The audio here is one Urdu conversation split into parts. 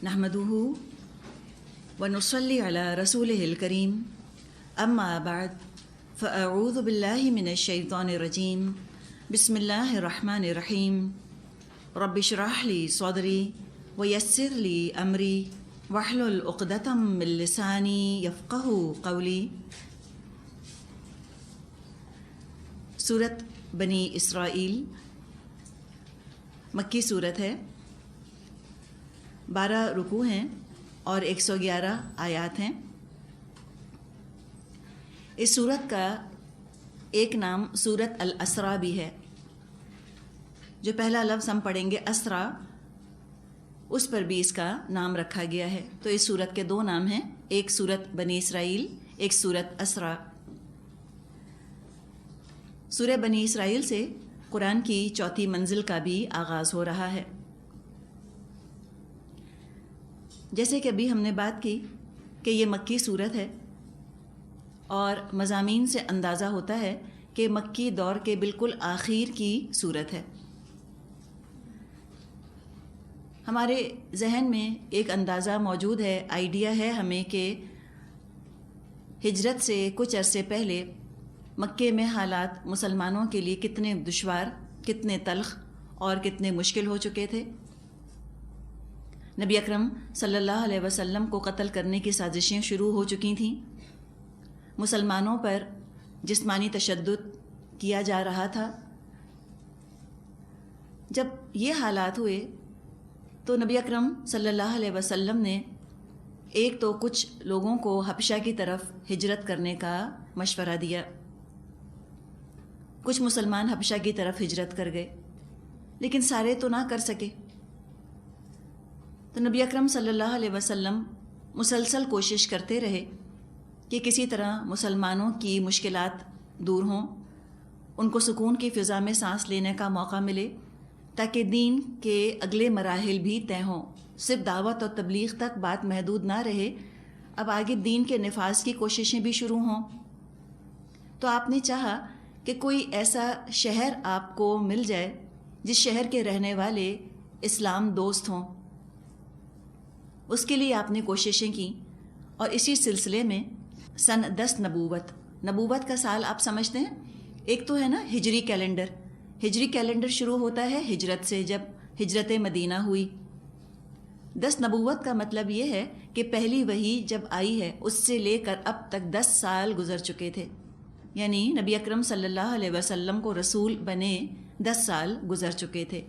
نحمده ونصلي على رسوله الكريم اما بعد فاعوذ بالله من الشيطان الرجيم بسم الله الرحمن الرحيم رب اشرح لي صدري ويسر لي امري واحلل عقدة من لساني يفقهوا قولي۔ سورت بنی اسرائیل مکی صورت ہے، 12 رکوع ہیں اور 111 آیات ہیں۔ اس صورت کا ایک نام سورت الاسراء بھی ہے۔ جو پہلا لفظ ہم پڑھیں گے اسراء، اس پر بھی اس کا نام رکھا گیا ہے۔ تو اس صورت کے 2 نام ہیں، ایک سورت بنی اسرائیل، ایک سورت اسراء۔ سورہ بنی اسرائیل سے قرآن کی 4تھی منزل کا بھی آغاز ہو رہا ہے۔ جیسے کہ ابھی ہم نے بات کی کہ یہ مکی صورت ہے اور مضامین سے اندازہ ہوتا ہے کہ مکی دور کے بالکل آخر کی صورت ہے۔ ہمارے ذہن میں ایک اندازہ موجود ہے، آئیڈیا ہے ہمیں کہ ہجرت سے کچھ عرصے پہلے مکے میں حالات مسلمانوں کے لیے کتنے دشوار، کتنے تلخ اور کتنے مشکل ہو چکے تھے۔ نبی اکرم صلی اللہ علیہ وسلم کو قتل کرنے کی سازشیں شروع ہو چکی تھیں، مسلمانوں پر جسمانی تشدد کیا جا رہا تھا۔ جب یہ حالات ہوئے تو نبی اکرم صلی اللہ علیہ وسلم نے ایک تو کچھ لوگوں کو حبشہ کی طرف ہجرت کرنے کا مشورہ دیا۔ کچھ مسلمان حبشہ کی طرف ہجرت کر گئے، لیکن سارے تو نہ کر سکے۔ تو نبی اکرم صلی اللہ علیہ وسلم مسلسل کوشش کرتے رہے کہ کسی طرح مسلمانوں کی مشکلات دور ہوں، ان کو سکون کی فضا میں سانس لینے کا موقع ملے، تاکہ دین کے اگلے مراحل بھی طے ہوں۔ صرف دعوت اور تبلیغ تک بات محدود نہ رہے، اب آگے دین کے نفاذ کی کوششیں بھی شروع ہوں۔ تو آپ نے چاہا کہ کوئی ایسا شہر آپ کو مل جائے جس شہر کے رہنے والے اسلام دوست ہوں۔ اس کے لیے آپ نے کوششیں کی، اور اسی سلسلے میں سن 10 نبوت کا سال آپ سمجھتے ہیں، ایک تو ہے نا ہجری کیلنڈر۔ ہجری کیلنڈر شروع ہوتا ہے ہجرت سے، جب ہجرت مدینہ ہوئی۔ 10 نبوت کا مطلب یہ ہے کہ پہلی وحی جب آئی ہے اس سے لے کر اب تک 10 سال گزر چکے تھے، یعنی نبی اکرم صلی اللہ علیہ وسلم کو رسول بنے 10 سال گزر چکے تھے۔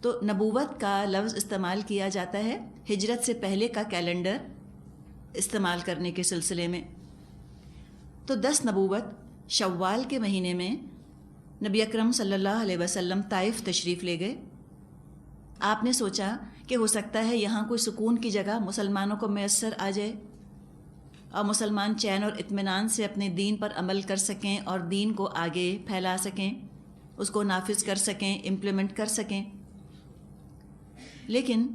تو نبوت کا لفظ استعمال کیا جاتا ہے ہجرت سے پہلے کا کیلنڈر استعمال کرنے کے سلسلے میں۔ تو 10 نبوت شوال کے مہینے میں نبی اکرم صلی اللہ علیہ وسلم طائف تشریف لے گئے۔ آپ نے سوچا کہ ہو سکتا ہے یہاں کوئی سکون کی جگہ مسلمانوں کو میسر آ جائے اور مسلمان چین اور اطمینان سے اپنے دین پر عمل کر سکیں اور دین کو آگے پھیلا سکیں، اس کو نافذ کر سکیں، امپلیمنٹ کر سکیں۔ لیکن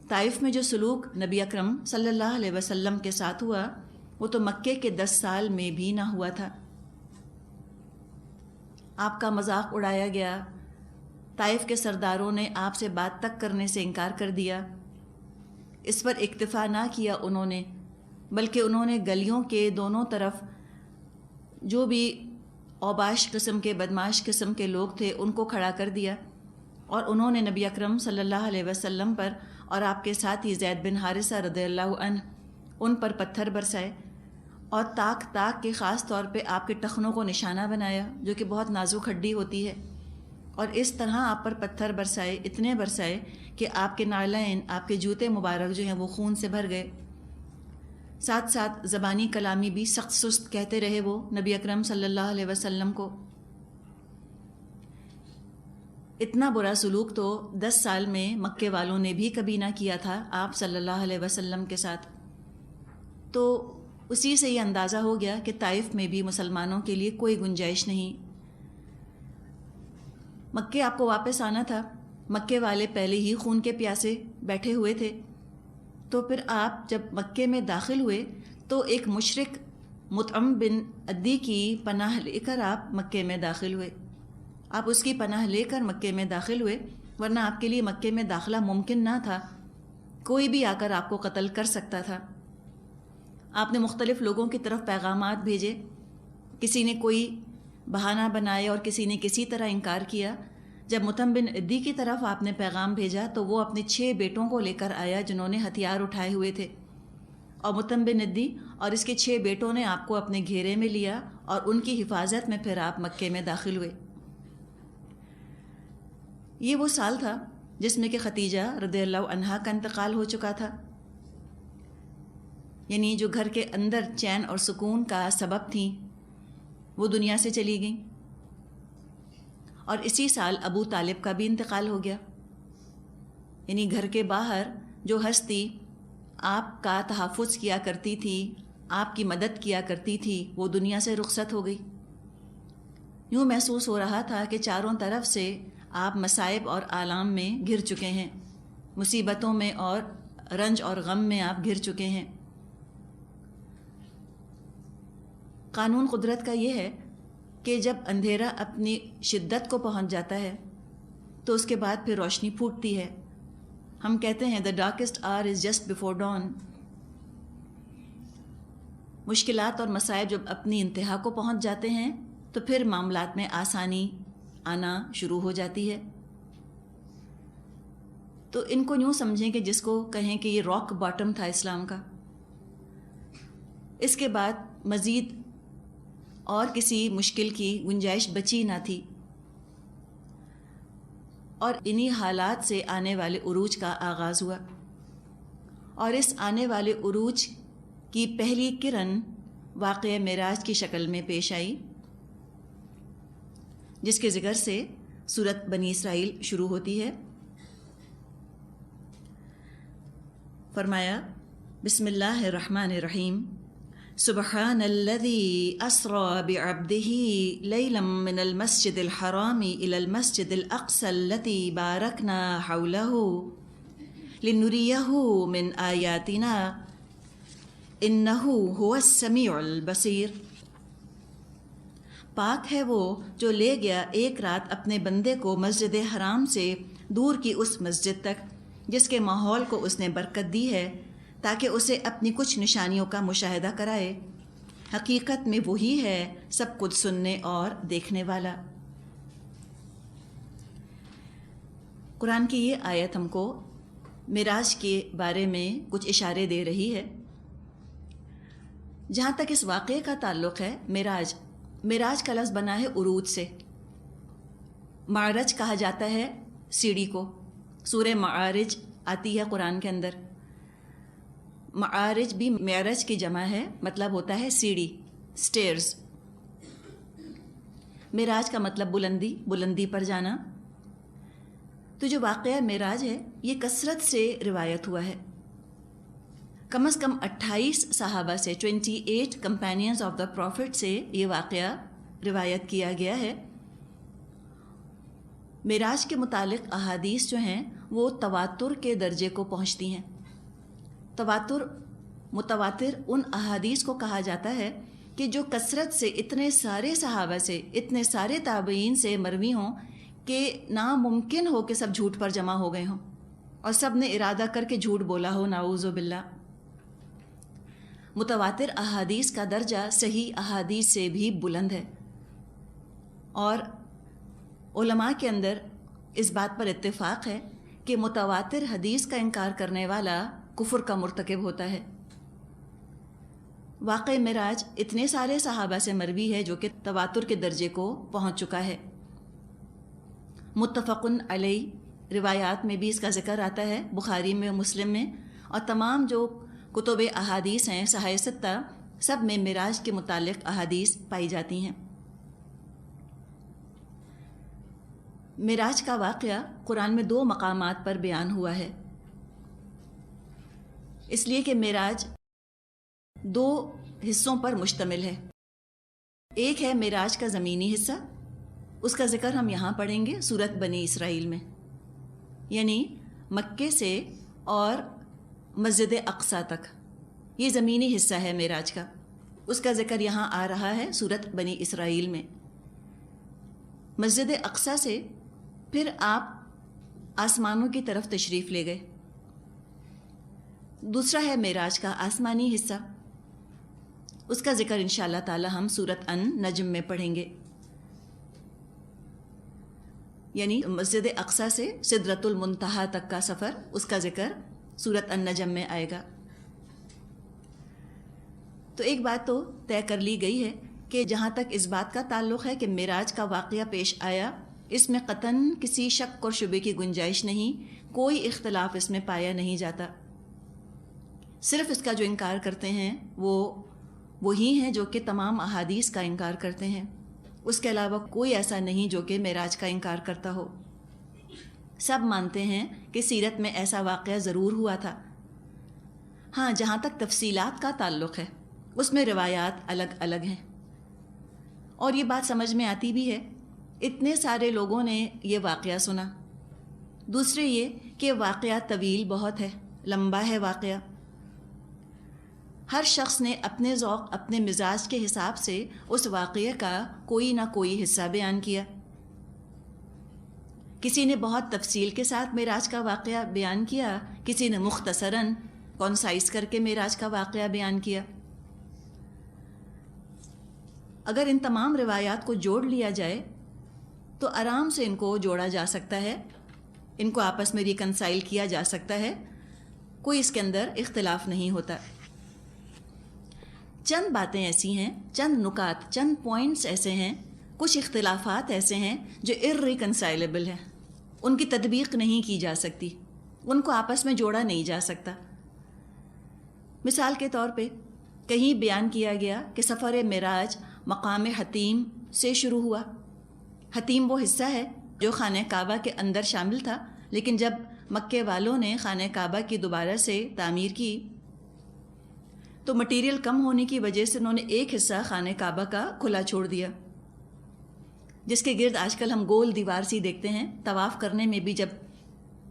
طائف میں جو سلوک نبی اکرم صلی اللہ علیہ وسلم کے ساتھ ہوا، وہ تو مکے کے 10 سال میں بھی نہ ہوا تھا۔ آپ کا مذاق اڑایا گیا، طائف کے سرداروں نے آپ سے بات تک کرنے سے انکار کر دیا۔ اس پر اکتفا نہ کیا انہوں نے، بلکہ انہوں نے گلیوں کے دونوں طرف جو بھی اوباش قسم کے، بدماش قسم کے لوگ تھے ان کو کھڑا کر دیا، اور انہوں نے نبی اکرم صلی اللہ علیہ وسلم پر اور آپ کے ساتھ ہی زید بن حارثہ رضی اللہ عنہ ان پر پتھر برسائے، اور تاک تاک کے خاص طور پہ آپ کے ٹخنوں کو نشانہ بنایا، جو کہ بہت نازک ہڈی ہوتی ہے، اور اس طرح آپ پر پتھر برسائے، اتنے برسائے کہ آپ کے نعلین، آپ کے جوتے مبارک جو ہیں وہ خون سے بھر گئے۔ ساتھ ساتھ زبانی کلامی بھی سخت سست کہتے رہے وہ نبی اکرم صلی اللہ علیہ وسلم کو۔ اتنا برا سلوک تو 10 سال میں مکے والوں نے بھی کبھی نہ کیا تھا آپ صلی اللہ علیہ وسلم کے ساتھ۔ تو اسی سے یہ اندازہ ہو گیا کہ طائف میں بھی مسلمانوں کے لیے کوئی گنجائش نہیں۔ مکے آپ کو واپس آنا تھا، مکے والے پہلے ہی خون کے پیاسے بیٹھے ہوئے تھے۔ تو پھر آپ جب مکے میں داخل ہوئے تو ایک مشرک مطعم بن عدی کی پناہ لے کر آپ مکے میں داخل ہوئے۔ آپ اس کی پناہ لے کر مکے میں داخل ہوئے، ورنہ آپ کے لیے مکے میں داخلہ ممکن نہ تھا۔ کوئی بھی آ کر آپ کو قتل کر سکتا تھا۔ آپ نے مختلف لوگوں کی طرف پیغامات بھیجے، کسی نے کوئی بہانہ بنایا اور کسی نے کسی طرح انکار کیا۔ جب مطعم بن عدی کی طرف آپ نے پیغام بھیجا تو وہ اپنے 6 بیٹوں کو لے کر آیا جنہوں نے ہتھیار اٹھائے ہوئے تھے، اور مطعم بن عدی اور اس کے 6 بیٹوں نے آپ کو اپنے گھیرے میں لیا اور ان کی حفاظت میں پھر آپ مکے میں داخل ہوئے۔ یہ وہ سال تھا جس میں کہ خدیجہ رضی اللہ عنہا کا انتقال ہو چکا تھا، یعنی جو گھر کے اندر چین اور سکون کا سبب تھیں وہ دنیا سے چلی گئیں، اور اسی سال ابو طالب کا بھی انتقال ہو گیا، یعنی گھر کے باہر جو ہستی آپ کا تحفظ کیا کرتی تھی، آپ کی مدد کیا کرتی تھی، وہ دنیا سے رخصت ہو گئی۔ یوں محسوس ہو رہا تھا کہ چاروں طرف سے آپ مصائب اور آلام میں گھر چکے ہیں، مصیبتوں میں اور رنج اور غم میں آپ گھر چکے ہیں۔ قانون قدرت کا یہ ہے کہ جب اندھیرا اپنی شدت کو پہنچ جاتا ہے تو اس کے بعد پھر روشنی پھوٹتی ہے۔ ہم کہتے ہیں the darkest hour is just before dawn۔ مشکلات اور مصائب جب اپنی انتہا کو پہنچ جاتے ہیں تو پھر معاملات میں آسانی آنا شروع ہو جاتی ہے۔ تو ان کو یوں سمجھیں کہ جس کو کہیں کہ یہ راک باٹم تھا اسلام کا، اس کے بعد مزید اور کسی مشکل کی گنجائش بچی نہ تھی، اور انہی حالات سے آنے والے عروج کا آغاز ہوا، اور اس آنے والے عروج کی پہلی کرن واقعہ معراج کی شکل میں پیش آئی، جس کے ذکر سے سورۃ بنی اسرائیل شروع ہوتی ہے۔ فرمایا بسم اللہ الرحمن الرحیم، سبحان الذی اسری بعبدہ لیلا من المسجد الحرام الی المسجد الاقصی الذی بارکنا حولہ لنریہ من آیاتنا انہ هو السمیع البصیر۔ پاک ہے وہ جو لے گیا ایک رات اپنے بندے کو مسجد حرام سے دور کی اس مسجد تک جس کے ماحول کو اس نے برکت دی ہے تاکہ اسے اپنی کچھ نشانیوں کا مشاہدہ کرائے، حقیقت میں وہی ہے سب کچھ سننے اور دیکھنے والا۔ قرآن کی یہ آیت ہم کو معراج کے بارے میں کچھ اشارے دے رہی ہے۔ جہاں تک اس واقعے کا تعلق ہے، معراج کا لفظ بنا ہے عروج سے۔ معرج کہا جاتا ہے سیڑھی کو، سورہ معارج آتی ہے قرآن کے اندر۔ معارج بھی معرج کی جمع ہے، مطلب ہوتا ہے سیڑھی، سٹیئرز۔ معراج کا مطلب بلندی پر جانا۔ تو جو واقعہ معراج ہے یہ کثرت سے روایت ہوا ہے، کم از کم 28 صحابہ سے، 28 کمپینینز آف دا پروفٹ سے یہ واقعہ روایت کیا گیا ہے۔ معراج کے متعلق احادیث جو ہیں وہ تواتر کے درجے کو پہنچتی ہیں۔ متواتر ان احادیث کو کہا جاتا ہے کہ جو کثرت سے اتنے سارے صحابہ سے، اتنے سارے تابعین سے مروی ہوں کہ ناممکن ہو کہ سب جھوٹ پر جمع ہو گئے ہوں اور سب نے ارادہ کر کے جھوٹ بولا ہو، نعوذ باللہ۔ متواتر احادیث کا درجہ صحیح احادیث سے بھی بلند ہے، اور علماء کے اندر اس بات پر اتفاق ہے کہ متواتر حدیث کا انکار کرنے والا کفر کا مرتکب ہوتا ہے۔ واقع معراج اتنے سارے صحابہ سے مروی ہے جو کہ تواتر کے درجے کو پہنچ چکا ہے۔ متفقن علیہ روایات میں بھی اس کا ذکر آتا ہے، بخاری میں، مسلم میں، اور تمام جو کتب احادیث ہیں صحیح ستہ، سب میں معراج کے متعلق احادیث پائی جاتی ہیں۔ معراج کا واقعہ قرآن میں 2 مقامات پر بیان ہوا ہے، اس لیے کہ معراج 2 حصوں پر مشتمل ہے۔ ایک ہے معراج کا زمینی حصہ، اس کا ذکر ہم یہاں پڑھیں گے سورۃ بنی اسرائیل میں، یعنی مکے سے اور مسجد اقصی تک، یہ زمینی حصہ ہے معراج کا، اس کا ذکر یہاں آ رہا ہے سورۃ بنی اسرائیل میں۔ مسجد اقصی سے پھر آپ آسمانوں کی طرف تشریف لے گئے، دوسرا ہے معراج کا آسمانی حصہ، اس کا ذکر انشاءاللہ تعالی ہم سورۃ النجم میں پڑھیں گے، یعنی مسجد اقصیٰ سے سدرۃ المنتہا تک کا سفر، اس کا ذکر سورۃ النجم میں آئے گا۔ تو ایک بات تو طے کر لی گئی ہے کہ جہاں تک اس بات کا تعلق ہے کہ معراج کا واقعہ پیش آیا، اس میں قطعاً کسی شک اور شبے کی گنجائش نہیں، کوئی اختلاف اس میں پایا نہیں جاتا۔ صرف اس کا جو انکار کرتے ہیں وہ وہی ہیں جو کہ تمام احادیث کا انکار کرتے ہیں، اس کے علاوہ کوئی ایسا نہیں جو کہ معراج کا انکار کرتا ہو۔ سب مانتے ہیں کہ سیرت میں ایسا واقعہ ضرور ہوا تھا۔ ہاں، جہاں تک تفصیلات کا تعلق ہے اس میں روایات الگ الگ ہیں، اور یہ بات سمجھ میں آتی بھی ہے، اتنے سارے لوگوں نے یہ واقعہ سنا۔ دوسرے یہ کہ واقعہ طویل بہت ہے، لمبا ہے واقعہ، ہر شخص نے اپنے ذوق اپنے مزاج کے حساب سے اس واقعے کا کوئی نہ کوئی حصہ بیان کیا۔ کسی نے بہت تفصیل کے ساتھ معراج کا واقعہ بیان کیا، کسی نے مختصراً کنسائز کر کے معراج کا واقعہ بیان کیا۔ اگر ان تمام روایات کو جوڑ لیا جائے تو آرام سے ان کو جوڑا جا سکتا ہے، ان کو آپس میں ریکنسائل کیا جا سکتا ہے، کوئی اس کے اندر اختلاف نہیں ہوتا۔ چند باتیں ایسی ہیں، چند نکات، چند پوائنٹس ایسے ہیں، کچھ اختلافات ایسے ہیں جو irreconcilable ہیں، ان کی تطبیق نہیں کی جا سکتی، ان کو آپس میں جوڑا نہیں جا سکتا۔ مثال کے طور پہ کہیں بیان کیا گیا کہ سفر معراج مقام حتیم سے شروع ہوا۔ حتیم وہ حصہ ہے جو خانہ کعبہ کے اندر شامل تھا، لیکن جب مکے والوں نے خانہ کعبہ کی دوبارہ سے تعمیر کی تو مٹیریل کم ہونے کی وجہ سے انہوں نے ایک حصہ خانہ کعبہ کا کھلا چھوڑ دیا، جس کے گرد آج کل ہم گول دیوار سی دیکھتے ہیں۔ طواف کرنے میں بھی جب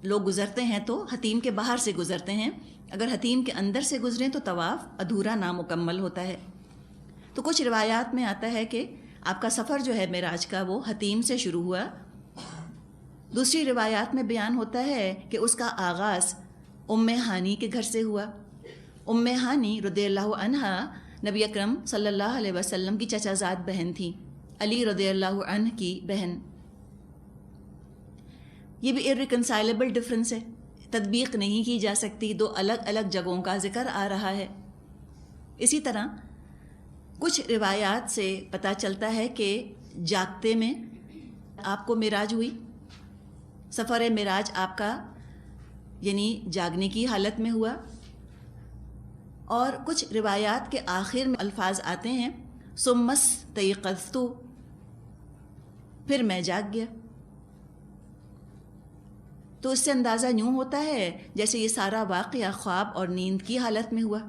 لوگ گزرتے ہیں تو حتیم کے باہر سے گزرتے ہیں، اگر حتیم کے اندر سے گزریں تو طواف ادھورا نامکمل ہوتا ہے۔ تو کچھ روایات میں آتا ہے کہ آپ کا سفر جو ہے معراج کا وہ حتیم سے شروع ہوا۔ دوسری روایات میں بیان ہوتا ہے کہ اس کا آغاز ام ہانی کے گھر سے ہوا۔ ام ہانی رضی اللہ عنہا نبی اکرم صلی اللہ علیہ وسلم کی چچا زاد بہن تھیں، علی رضی اللہ عنہ کی بہن۔ یہ بھی irreconcilable ڈفرینس ہے، تطبیق نہیں کی جا سکتی، دو الگ الگ جگہوں کا ذکر آ رہا ہے۔ اسی طرح کچھ روایات سے پتہ چلتا ہے کہ جاگتے میں آپ کو معراج ہوئی، سفر معراج آپ کا یعنی جاگنے کی حالت میں ہوا، اور کچھ روایات کے آخر میں الفاظ آتے ہیں ثم استيقظت، پھر میں جاگ گیا۔ تو اس سے اندازہ یوں ہوتا ہے جیسے یہ سارا واقعہ خواب اور نیند کی حالت میں ہوا۔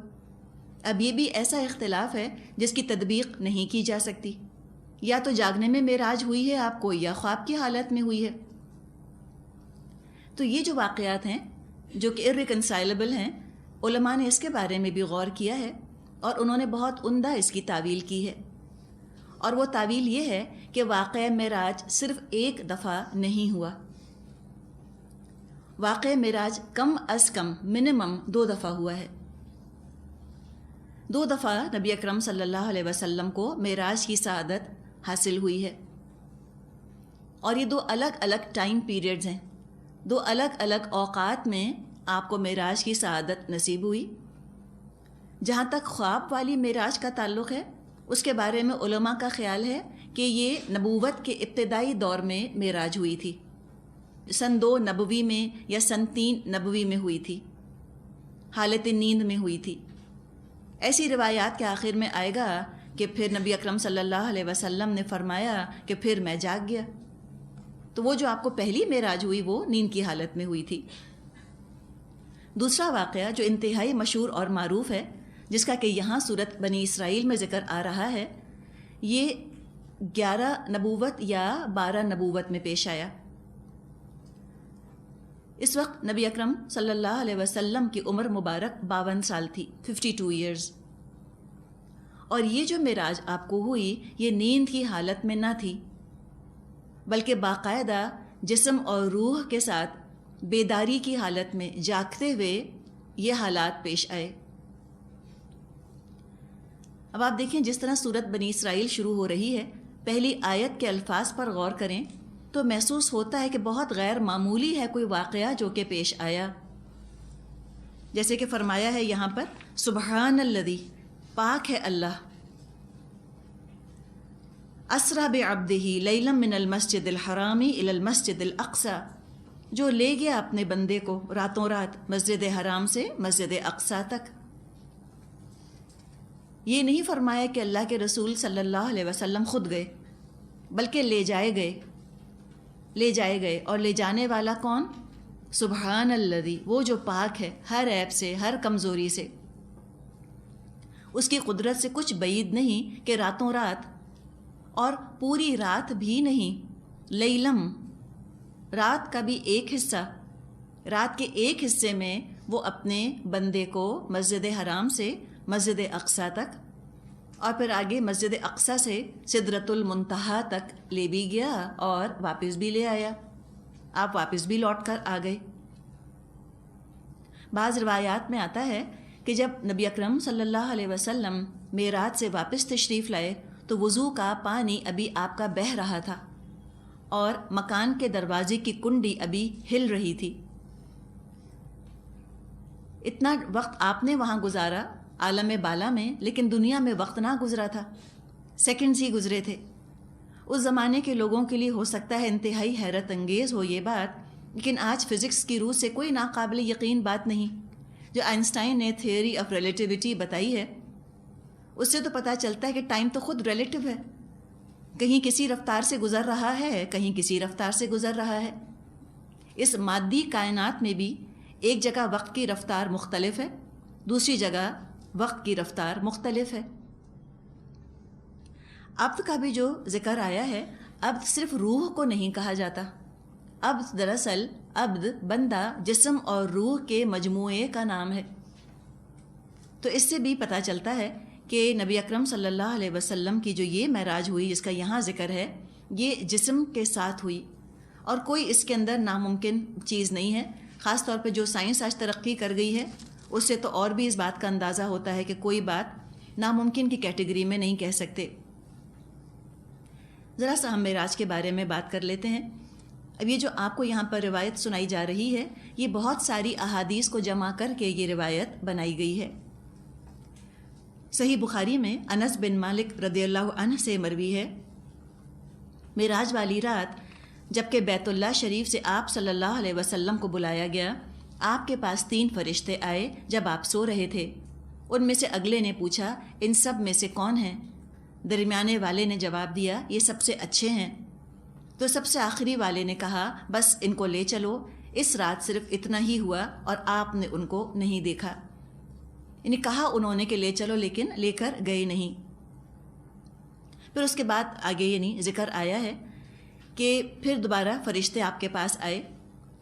اب یہ بھی ایسا اختلاف ہے جس کی تطبیق نہیں کی جا سکتی، یا تو جاگنے میں معراج ہوئی ہے آپ کو یا خواب کی حالت میں ہوئی ہے۔ تو یہ جو واقعات ہیں جو کہ irreconcilable ہیں، علماء نے اس کے بارے میں بھی غور کیا ہے اور انہوں نے بہت عمدہ اس کی تعویل کی ہے، اور وہ تعویل یہ ہے کہ واقعہ معراج صرف ایک دفعہ نہیں ہوا، واقعہ معراج کم از کم منیمم 2 دفعہ ہوا ہے۔ 2 دفعہ نبی اکرم صلی اللہ علیہ وسلم کو معراج کی سعادت حاصل ہوئی ہے، اور یہ 2 الگ الگ ٹائم پیریڈز ہیں، 2 الگ الگ اوقات میں آپ کو معراج کی سعادت نصیب ہوئی۔ جہاں تک خواب والی معراج کا تعلق ہے، اس کے بارے میں علماء کا خیال ہے کہ یہ نبوت کے ابتدائی دور میں معراج ہوئی تھی، سن 2 نبوی میں یا سن 3 نبوی میں ہوئی تھی، حالت نیند میں ہوئی تھی۔ ایسی روایات کے آخر میں آئے گا کہ پھر نبی اکرم صلی اللہ علیہ وسلم نے فرمایا کہ پھر میں جاگ گیا۔ تو وہ جو آپ کو پہلی معراج ہوئی وہ نیند کی حالت میں ہوئی تھی۔ دوسرا واقعہ جو انتہائی مشہور اور معروف ہے، جس کا کہ یہاں سورۃ بنی اسرائیل میں ذکر آ رہا ہے، یہ 11 نبوت یا 12 نبوت میں پیش آیا۔ اس وقت نبی اکرم صلی اللہ علیہ وسلم کی عمر مبارک 52 سال تھی، 52 ایئرز، اور یہ جو معراج آپ کو ہوئی یہ نیند کی حالت میں نہ تھی، بلکہ باقاعدہ جسم اور روح کے ساتھ بیداری کی حالت میں جاگتے ہوئے یہ حالات پیش آئے۔ اب آپ دیکھیں جس طرح سورت بنی اسرائیل شروع ہو رہی ہے، پہلی آیت کے الفاظ پر غور کریں تو محسوس ہوتا ہے کہ بہت غیر معمولی ہے کوئی واقعہ جو کہ پیش آیا۔ جیسے کہ فرمایا ہے یہاں پر سبحان الذی، پاک ہے اللہ، اسریٰ بعبدہ لیلا من المسجد الحرام الی المسجد الاقصی، جو لے گیا اپنے بندے کو راتوں رات مسجد حرام سے مسجد اقصی تک۔ یہ نہیں فرمایا کہ اللہ کے رسول صلی اللہ علیہ وسلم خود گئے، بلکہ لے جائے گئے، اور لے جانے والا کون؟ سبحان الذی، وہ جو پاک ہے ہر عیب سے، ہر کمزوری سے۔ اس کی قدرت سے کچھ بعید نہیں کہ راتوں رات، اور پوری رات بھی نہیں، لیلم، رات کا بھی ایک حصہ، رات کے ایک حصے میں وہ اپنے بندے کو مسجد حرام سے مسجد اقصی تک، اور پھر آگے مسجد اقصی سے سدرۃ المنتہا تک لے بھی گیا اور واپس بھی لے آیا، آپ واپس بھی لوٹ کر آ گئے۔ بعض روایات میں آتا ہے کہ جب نبی اکرم صلی اللہ علیہ وسلم معراج سے واپس تشریف لائے تو وضو کا پانی ابھی آپ کا بہہ رہا تھا، اور مکان کے دروازے کی کنڈی ابھی ہل رہی تھی۔ اتنا وقت آپ نے وہاں گزارا عالم بالا میں، لیکن دنیا میں وقت نہ گزرا تھا، سیکنڈز ہی گزرے تھے۔ اس زمانے کے لوگوں کے لیے ہو سکتا ہے انتہائی حیرت انگیز ہو یہ بات، لیکن آج فزکس کی روح سے کوئی ناقابل یقین بات نہیں۔ جو آئنسٹائن نے تھیوری آف ریلیٹیوٹی بتائی ہے، اس سے تو پتہ چلتا ہے کہ ٹائم تو خود ریلیٹیو ہے، کہیں کسی رفتار سے گزر رہا ہے، کہیں کسی رفتار سے گزر رہا ہے۔ اس مادی کائنات میں بھی ایک جگہ وقت کی رفتار مختلف ہے، دوسری جگہ وقت کی رفتار مختلف ہے۔ عبد کا بھی جو ذکر آیا ہے، عبد صرف روح کو نہیں کہا جاتا، عبد دراصل عبد بندہ جسم اور روح کے مجموعے کا نام ہے۔ تو اس سے بھی پتہ چلتا ہے کہ نبی اکرم صلی اللہ علیہ وسلم کی جو یہ معراج ہوئی جس کا یہاں ذکر ہے، یہ جسم کے ساتھ ہوئی، اور کوئی اس کے اندر ناممکن چیز نہیں ہے۔ خاص طور پہ جو سائنس آج ترقی کر گئی ہے، اس سے تو اور بھی اس بات کا اندازہ ہوتا ہے کہ کوئی بات ناممکن کی کیٹیگری میں نہیں کہہ سکتے۔ ذرا سا ہم معراج کے بارے میں بات کر لیتے ہیں۔ اب یہ جو آپ کو یہاں پر روایت سنائی جا رہی ہے، یہ بہت ساری احادیث کو جمع کر کے یہ روایت بنائی گئی ہے۔ صحیح بخاری میں انس بن مالک رضی اللہ عنہ سے مروی ہے، معراج والی رات جب کہ بیت اللہ شریف سے آپ صلی اللہ علیہ وسلم کو بلایا گیا، آپ کے پاس 3 فرشتے آئے جب آپ سو رہے تھے۔ ان میں سے اگلے نے پوچھا، ان سب میں سے کون ہیں؟ درمیانے والے نے جواب دیا، یہ سب سے اچھے ہیں۔ تو سب سے آخری والے نے کہا، بس ان کو لے چلو، اس رات صرف اتنا ہی ہوا اور آپ نے ان کو نہیں دیکھا۔ یعنی کہا انہوں نے کہ لے چلو، لیکن لے کر گئے نہیں۔ پھر اس کے بعد آگے یعنی ذکر آیا ہے کہ پھر دوبارہ فرشتے آپ کے پاس آئے،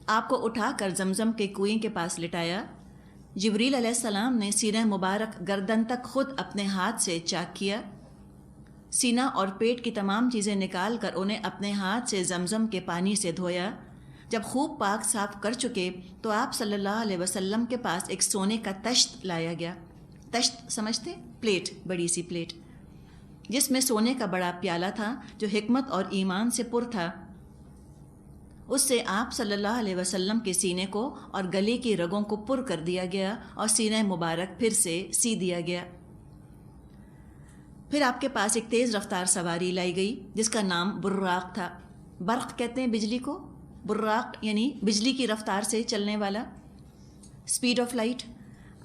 آپ کو اٹھا کر زمزم کے کنویں کے پاس لٹایا۔ جبریل علیہ السلام نے سینہ مبارک گردن تک خود اپنے ہاتھ سے چاک کیا، سینہ اور پیٹ کی تمام چیزیں نکال کر انہیں اپنے ہاتھ سے زمزم کے پانی سے دھویا۔ جب خوب پاک صاف کر چکے تو آپ صلی اللہ علیہ وسلم کے پاس ایک سونے کا تشت لایا گیا۔ تشت سمجھتے؟ پلیٹ، بڑی سی پلیٹ، جس میں سونے کا بڑا پیالہ تھا جو حکمت اور ایمان سے پر تھا۔ اس سے آپ صلی اللہ علیہ وسلم کے سینے کو اور گلے کی رگوں کو پر کر دیا گیا اور سینہ مبارک پھر سے سی دیا گیا۔ پھر آپ کے پاس ایک تیز رفتار سواری لائی گئی جس کا نام براق تھا۔ برق کہتے ہیں بجلی کو، براق یعنی بجلی کی رفتار سے چلنے والا، اسپیڈ آف لائٹ۔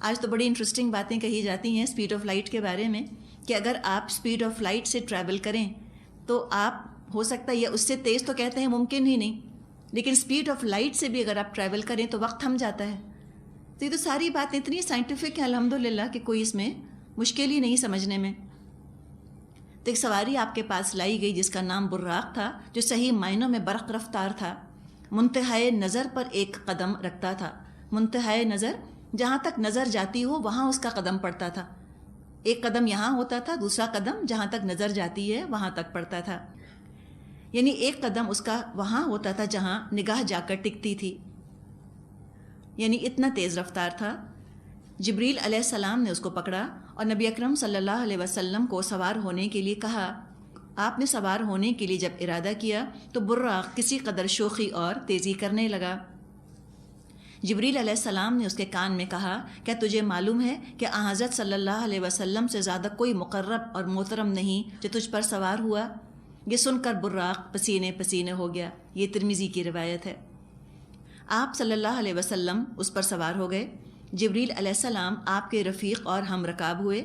آج تو بڑی انٹرسٹنگ باتیں کہی جاتی ہیں اسپیڈ آف لائٹ کے بارے میں، کہ اگر آپ اسپیڈ آف لائٹ سے ٹریول کریں تو آپ ہو سکتا ہے، یا اس سے تیز تو کہتے ہیں ممکن ہی نہیں، لیکن اسپیڈ آف لائٹ سے بھی اگر آپ ٹریول کریں تو وقت تھم جاتا ہے۔ تو یہ تو ساری باتیں اتنی سائنٹیفک ہیں الحمدللہ کہ کوئی اس میں مشکل ہی نہیں سمجھنے میں۔ تو ایک سواری آپ کے پاس لائی گئی جس کا نام براق تھا، جو صحیح معنوں میں برق رفتار تھا، منتہائے نظر پر ایک قدم رکھتا تھا۔ منتہائے نظر، جہاں تک نظر جاتی ہو وہاں اس کا قدم پڑتا تھا۔ ایک قدم یہاں ہوتا تھا، دوسرا قدم جہاں تک نظر جاتی ہے وہاں تک پڑتا تھا، یعنی ایک قدم اس کا وہاں ہوتا تھا جہاں نگاہ جا کر ٹکتی تھی، یعنی اتنا تیز رفتار تھا۔ جبریل علیہ السلام نے اس کو پکڑا اور نبی اکرم صلی اللہ علیہ وسلم کو سوار ہونے کے لیے کہا۔ آپ نے سوار ہونے کے لیے جب ارادہ کیا تو براق کسی قدر شوخی اور تیزی کرنے لگا۔ جبریل علیہ السلام نے اس کے کان میں کہا، کیا تجھے معلوم ہے کہ حضرت صلی اللہ علیہ وسلم سے زیادہ کوئی مقرب اور محترم نہیں جو تجھ پر سوار ہوا؟ یہ سن کر براق پسینے پسینے ہو گیا۔ یہ ترمذی کی روایت ہے۔ آپ صلی اللہ علیہ وسلم اس پر سوار ہو گئے۔ جبریل علیہ السلام آپ کے رفیق اور ہم رکاب ہوئے۔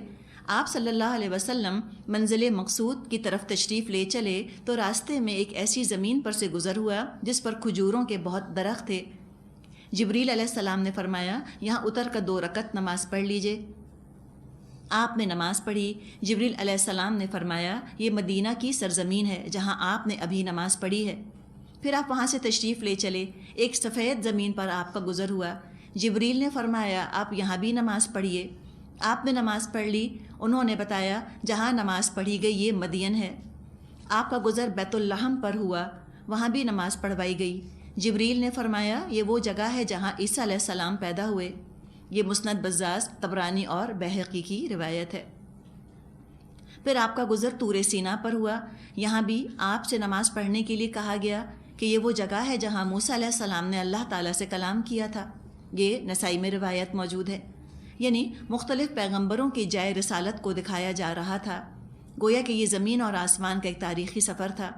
آپ صلی اللہ علیہ وسلم منزل مقصود کی طرف تشریف لے چلے تو راستے میں ایک ایسی زمین پر سے گزر ہوا جس پر کھجوروں کے بہت درخت تھے۔ جبریل علیہ السلام نے فرمایا، یہاں اتر کر 2 رکعت نماز پڑھ لیجئے۔ آپ نے نماز پڑھی۔ جبریل علیہ السلام نے فرمایا، یہ مدینہ کی سرزمین ہے جہاں آپ نے ابھی نماز پڑھی ہے۔ پھر آپ وہاں سے تشریف لے چلے۔ ایک سفید زمین پر آپ کا گزر ہوا۔ جبریل نے فرمایا، آپ یہاں بھی نماز پڑھیے۔ آپ نے نماز پڑھ لی۔ انہوں نے بتایا، جہاں نماز پڑھی گئی یہ مدین ہے۔ آپ کا گزر بیت اللحم پر ہوا، وہاں بھی نماز پڑھوائی گئی۔ جبریل نے فرمایا، یہ وہ جگہ ہے جہاں عیسیٰ علیہ السلام پیدا ہوئے۔ یہ مسند بزاز، طبرانی اور بہقی کی روایت ہے۔ پھر آپ کا گزر طور سینا پر ہوا۔ یہاں بھی آپ سے نماز پڑھنے کے لیے کہا گیا کہ یہ وہ جگہ ہے جہاں موسیٰ علیہ السلام نے اللہ تعالیٰ سے کلام کیا تھا۔ یہ نسائی میں روایت موجود ہے۔ یعنی مختلف پیغمبروں کی جائے رسالت کو دکھایا جا رہا تھا، گویا کہ یہ زمین اور آسمان کا ایک تاریخی سفر تھا۔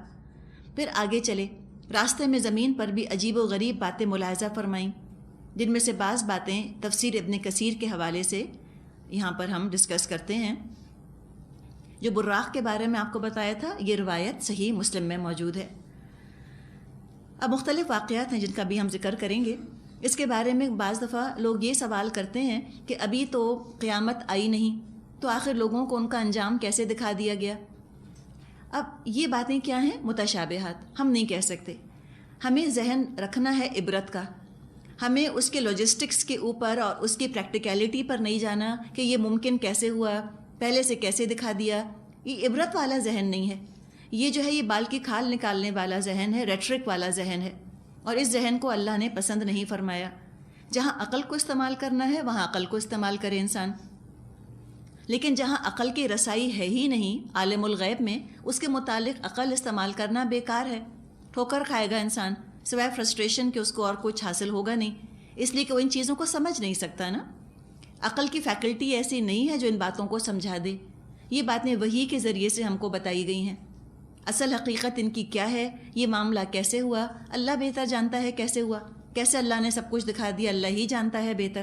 پھر آگے چلے۔ راستے میں زمین پر بھی عجیب و غریب باتیں ملاحظہ فرمائیں، جن میں سے بعض باتیں تفسیر ابن کثیر کے حوالے سے یہاں پر ہم ڈسکس کرتے ہیں۔ جو براق کے بارے میں آپ کو بتایا تھا، یہ روایت صحیح مسلم میں موجود ہے۔ اب مختلف واقعات ہیں جن کا بھی ہم ذکر کریں گے۔ اس کے بارے میں بعض دفعہ لوگ یہ سوال کرتے ہیں کہ ابھی تو قیامت آئی نہیں، تو آخر لوگوں کو ان کا انجام کیسے دکھا دیا گیا؟ اب یہ باتیں کیا ہیں؟ متشابہات، ہم نہیں کہہ سکتے۔ ہمیں ذہن رکھنا ہے عبرت کا۔ ہمیں اس کے لاجسٹکس کے اوپر اور اس کی پریکٹیکلٹی پر نہیں جانا کہ یہ ممکن کیسے ہوا، پہلے سے کیسے دکھا دیا۔ یہ عبرت والا ذہن نہیں ہے۔ یہ جو ہے یہ بال کی کھال نکالنے والا ذہن ہے، ریٹرک والا ذہن ہے، اور اس ذہن کو اللہ نے پسند نہیں فرمایا۔ جہاں عقل کو استعمال کرنا ہے وہاں عقل کو استعمال کرے انسان، لیکن جہاں عقل کی رسائی ہے ہی نہیں عالم الغیب میں، اس کے متعلق عقل استعمال کرنا بیکار ہے۔ ٹھوکر کھائے گا انسان، سوائے فرسٹریشن کہ اس کو اور کچھ حاصل ہوگا نہیں، اس لیے کہ وہ ان چیزوں کو سمجھ نہیں سکتا نا۔ عقل کی فیکلٹی ایسی نہیں ہے جو ان باتوں کو سمجھا دے۔ یہ باتیں وحی کے ذریعے سے ہم کو بتائی گئی ہیں۔ اصل حقیقت ان کی کیا ہے، یہ معاملہ کیسے ہوا، اللہ بہتر جانتا ہے کیسے ہوا، کیسے اللہ نے سب کچھ دکھا دیا، اللہ ہی جانتا ہے بہتر۔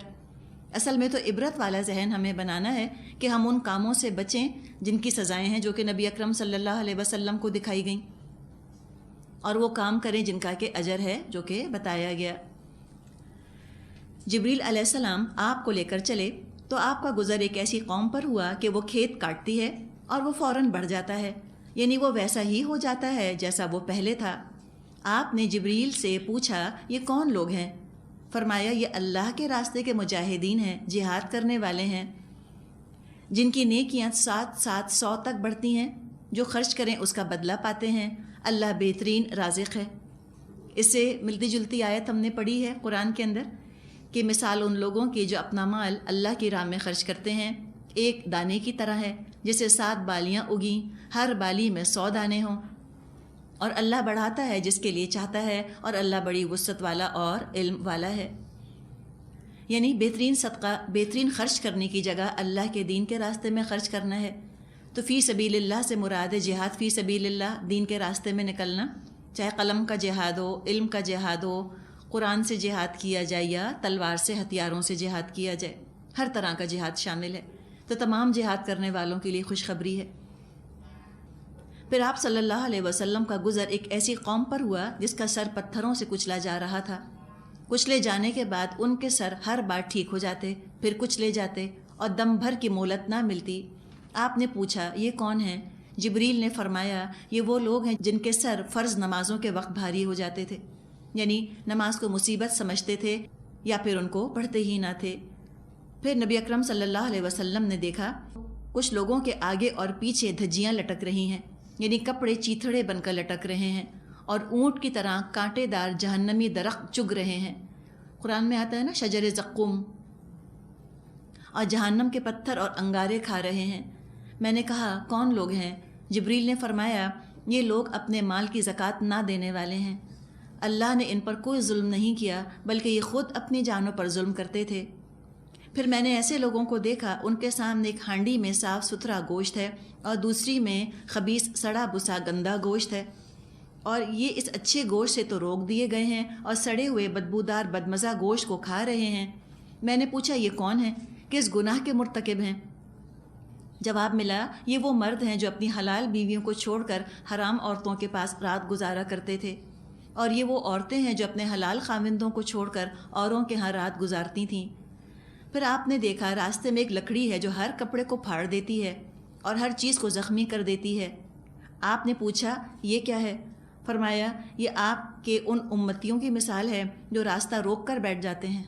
اصل میں تو عبرت والا ذہن ہمیں بنانا ہے کہ ہم ان کاموں سے بچیں جن کی سزائیں ہیں جو کہ نبی اکرم صلی اللہ علیہ وسلم کو دکھائی گئیں، اور وہ کام کریں جن کا کہ اجر ہے جو کہ بتایا گیا۔ جبریل علیہ السلام آپ کو لے کر چلے تو آپ کا گزر ایک ایسی قوم پر ہوا کہ وہ کھیت کاٹتی ہے اور وہ فوراً بڑھ جاتا ہے، یعنی وہ ویسا ہی ہو جاتا ہے جیسا وہ پہلے تھا۔ آپ نے جبریل سے پوچھا، یہ کون لوگ ہیں؟ فرمایا، یہ اللہ کے راستے کے مجاہدین ہیں، جہاد کرنے والے ہیں، جن کی نیکیاں 700 تک بڑھتی ہیں، جو خرچ کریں اس کا بدلہ پاتے ہیں، اللہ بہترین رازق ہے۔ اس سے ملتی جلتی آیت ہم نے پڑھی ہے قرآن کے اندر کہ مثال ان لوگوں کی جو اپنا مال اللہ کی راہ میں خرچ کرتے ہیں ایک دانے کی طرح ہے، جسے 7 بالیاں اگیں، ہر بالی میں 100 دانے ہوں، اور اللہ بڑھاتا ہے جس کے لیے چاہتا ہے، اور اللہ بڑی وسعت والا اور علم والا ہے۔ یعنی بہترین صدقہ، بہترین خرچ کرنے کی جگہ اللہ کے دین کے راستے میں خرچ کرنا ہے۔ تو فی سبیل اللہ سے مراد ہے جہاد فی سبیل اللہ، دین کے راستے میں نکلنا، چاہے قلم کا جہاد ہو، علم کا جہاد ہو، قرآن سے جہاد کیا جائے یا تلوار سے، ہتھیاروں سے جہاد کیا جائے، ہر طرح کا جہاد شامل ہے۔ تو تمام جہاد کرنے والوں کے لیے خوشخبری ہے۔ پھر آپ صلی اللہ علیہ وسلم کا گزر ایک ایسی قوم پر ہوا جس کا سر پتھروں سے کچلا جا رہا تھا۔ کچلے جانے کے بعد ان کے سر ہر بار ٹھیک ہو جاتے، پھر کچلے جاتے اور دم بھر کی مہلت نہ ملتی۔ آپ نے پوچھا، یہ کون ہیں؟ جبریل نے فرمایا، یہ وہ لوگ ہیں جن کے سر فرض نمازوں کے وقت بھاری ہو جاتے تھے، یعنی نماز کو مصیبت سمجھتے تھے یا پھر ان کو پڑھتے ہی نہ تھے۔ پھر نبی اکرم صلی اللہ علیہ وسلم نے دیکھا کچھ لوگوں کے آگے اور پیچھے دھجیاں لٹک رہی ہیں، یعنی کپڑے چیتھڑے بن کر لٹک رہے ہیں، اور اونٹ کی طرح کانٹے دار جہنمی درخت چگ رہے ہیں۔ قرآن میں آتا ہے نا، شجر زقوم، اور جہنم کے پتھر اور انگارے کھا رہے ہیں۔ میں نے کہا کون لوگ ہیں؟ جبریل نے فرمایا یہ لوگ اپنے مال کی زکوٰۃ نہ دینے والے ہیں۔ اللہ نے ان پر کوئی ظلم نہیں کیا بلکہ یہ خود اپنی جانوں پر ظلم کرتے تھے۔ پھر میں نے ایسے لوگوں کو دیکھا، ان کے سامنے ایک ہانڈی میں صاف ستھرا گوشت ہے اور دوسری میں خبیث سڑا بسا گندا گوشت ہے، اور یہ اس اچھے گوشت سے تو روک دیے گئے ہیں اور سڑے ہوئے بدبودار بدمزہ گوشت کو کھا رہے ہیں۔ میں نے پوچھا یہ کون ہیں؟ کس گناہ کے مرتکب ہیں؟ جواب ملا یہ وہ مرد ہیں جو اپنی حلال بیویوں کو چھوڑ کر حرام عورتوں کے پاس رات گزارا کرتے تھے، اور یہ وہ عورتیں ہیں جو اپنے حلال خاوندوں کو چھوڑ کر اوروں کے ہاں رات گزارتی تھیں۔ پھر آپ نے دیکھا راستے میں ایک لکڑی ہے جو ہر کپڑے کو پھاڑ دیتی ہے اور ہر چیز کو زخمی کر دیتی ہے۔ آپ نے پوچھا یہ کیا ہے؟ فرمایا یہ آپ کے ان امتیوں کی مثال ہے جو راستہ روک کر بیٹھ جاتے ہیں۔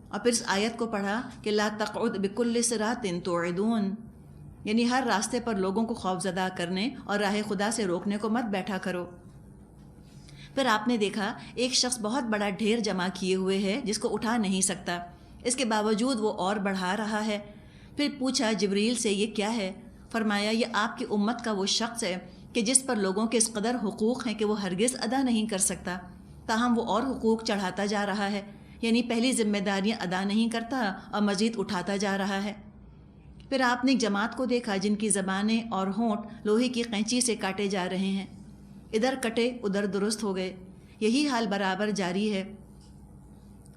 اور پھر اس آیت کو پڑھا کہ لا تقعد بکل صراط توعدون، یعنی ہر راستے پر لوگوں کو خوفزدہ کرنے اور راہ خدا سے روکنے کو مت بیٹھا کرو۔ پھر آپ نے دیکھا ایک شخص بہت بڑا ڈھیر جمع کیے ہوئے ہے جس کو اٹھا نہیں سکتا، اس کے باوجود وہ اور بڑھا رہا ہے۔ پھر پوچھا جبریل سے یہ کیا ہے؟ فرمایا یہ آپ کی امت کا وہ شخص ہے کہ جس پر لوگوں کے اس قدر حقوق ہیں کہ وہ ہرگز ادا نہیں کر سکتا، تاہم وہ اور حقوق چڑھاتا جا رہا ہے، یعنی پہلی ذمہ داریاں ادا نہیں کرتا اور مزید اٹھاتا جا رہا ہے۔ پھر آپ نے ایک جماعت کو دیکھا جن کی زبانیں اور ہونٹ لوہے کی قینچی سے کاٹے جا رہے ہیں، ادھر کٹے ادھر درست ہو گئے، یہی حال برابر جاری ہے۔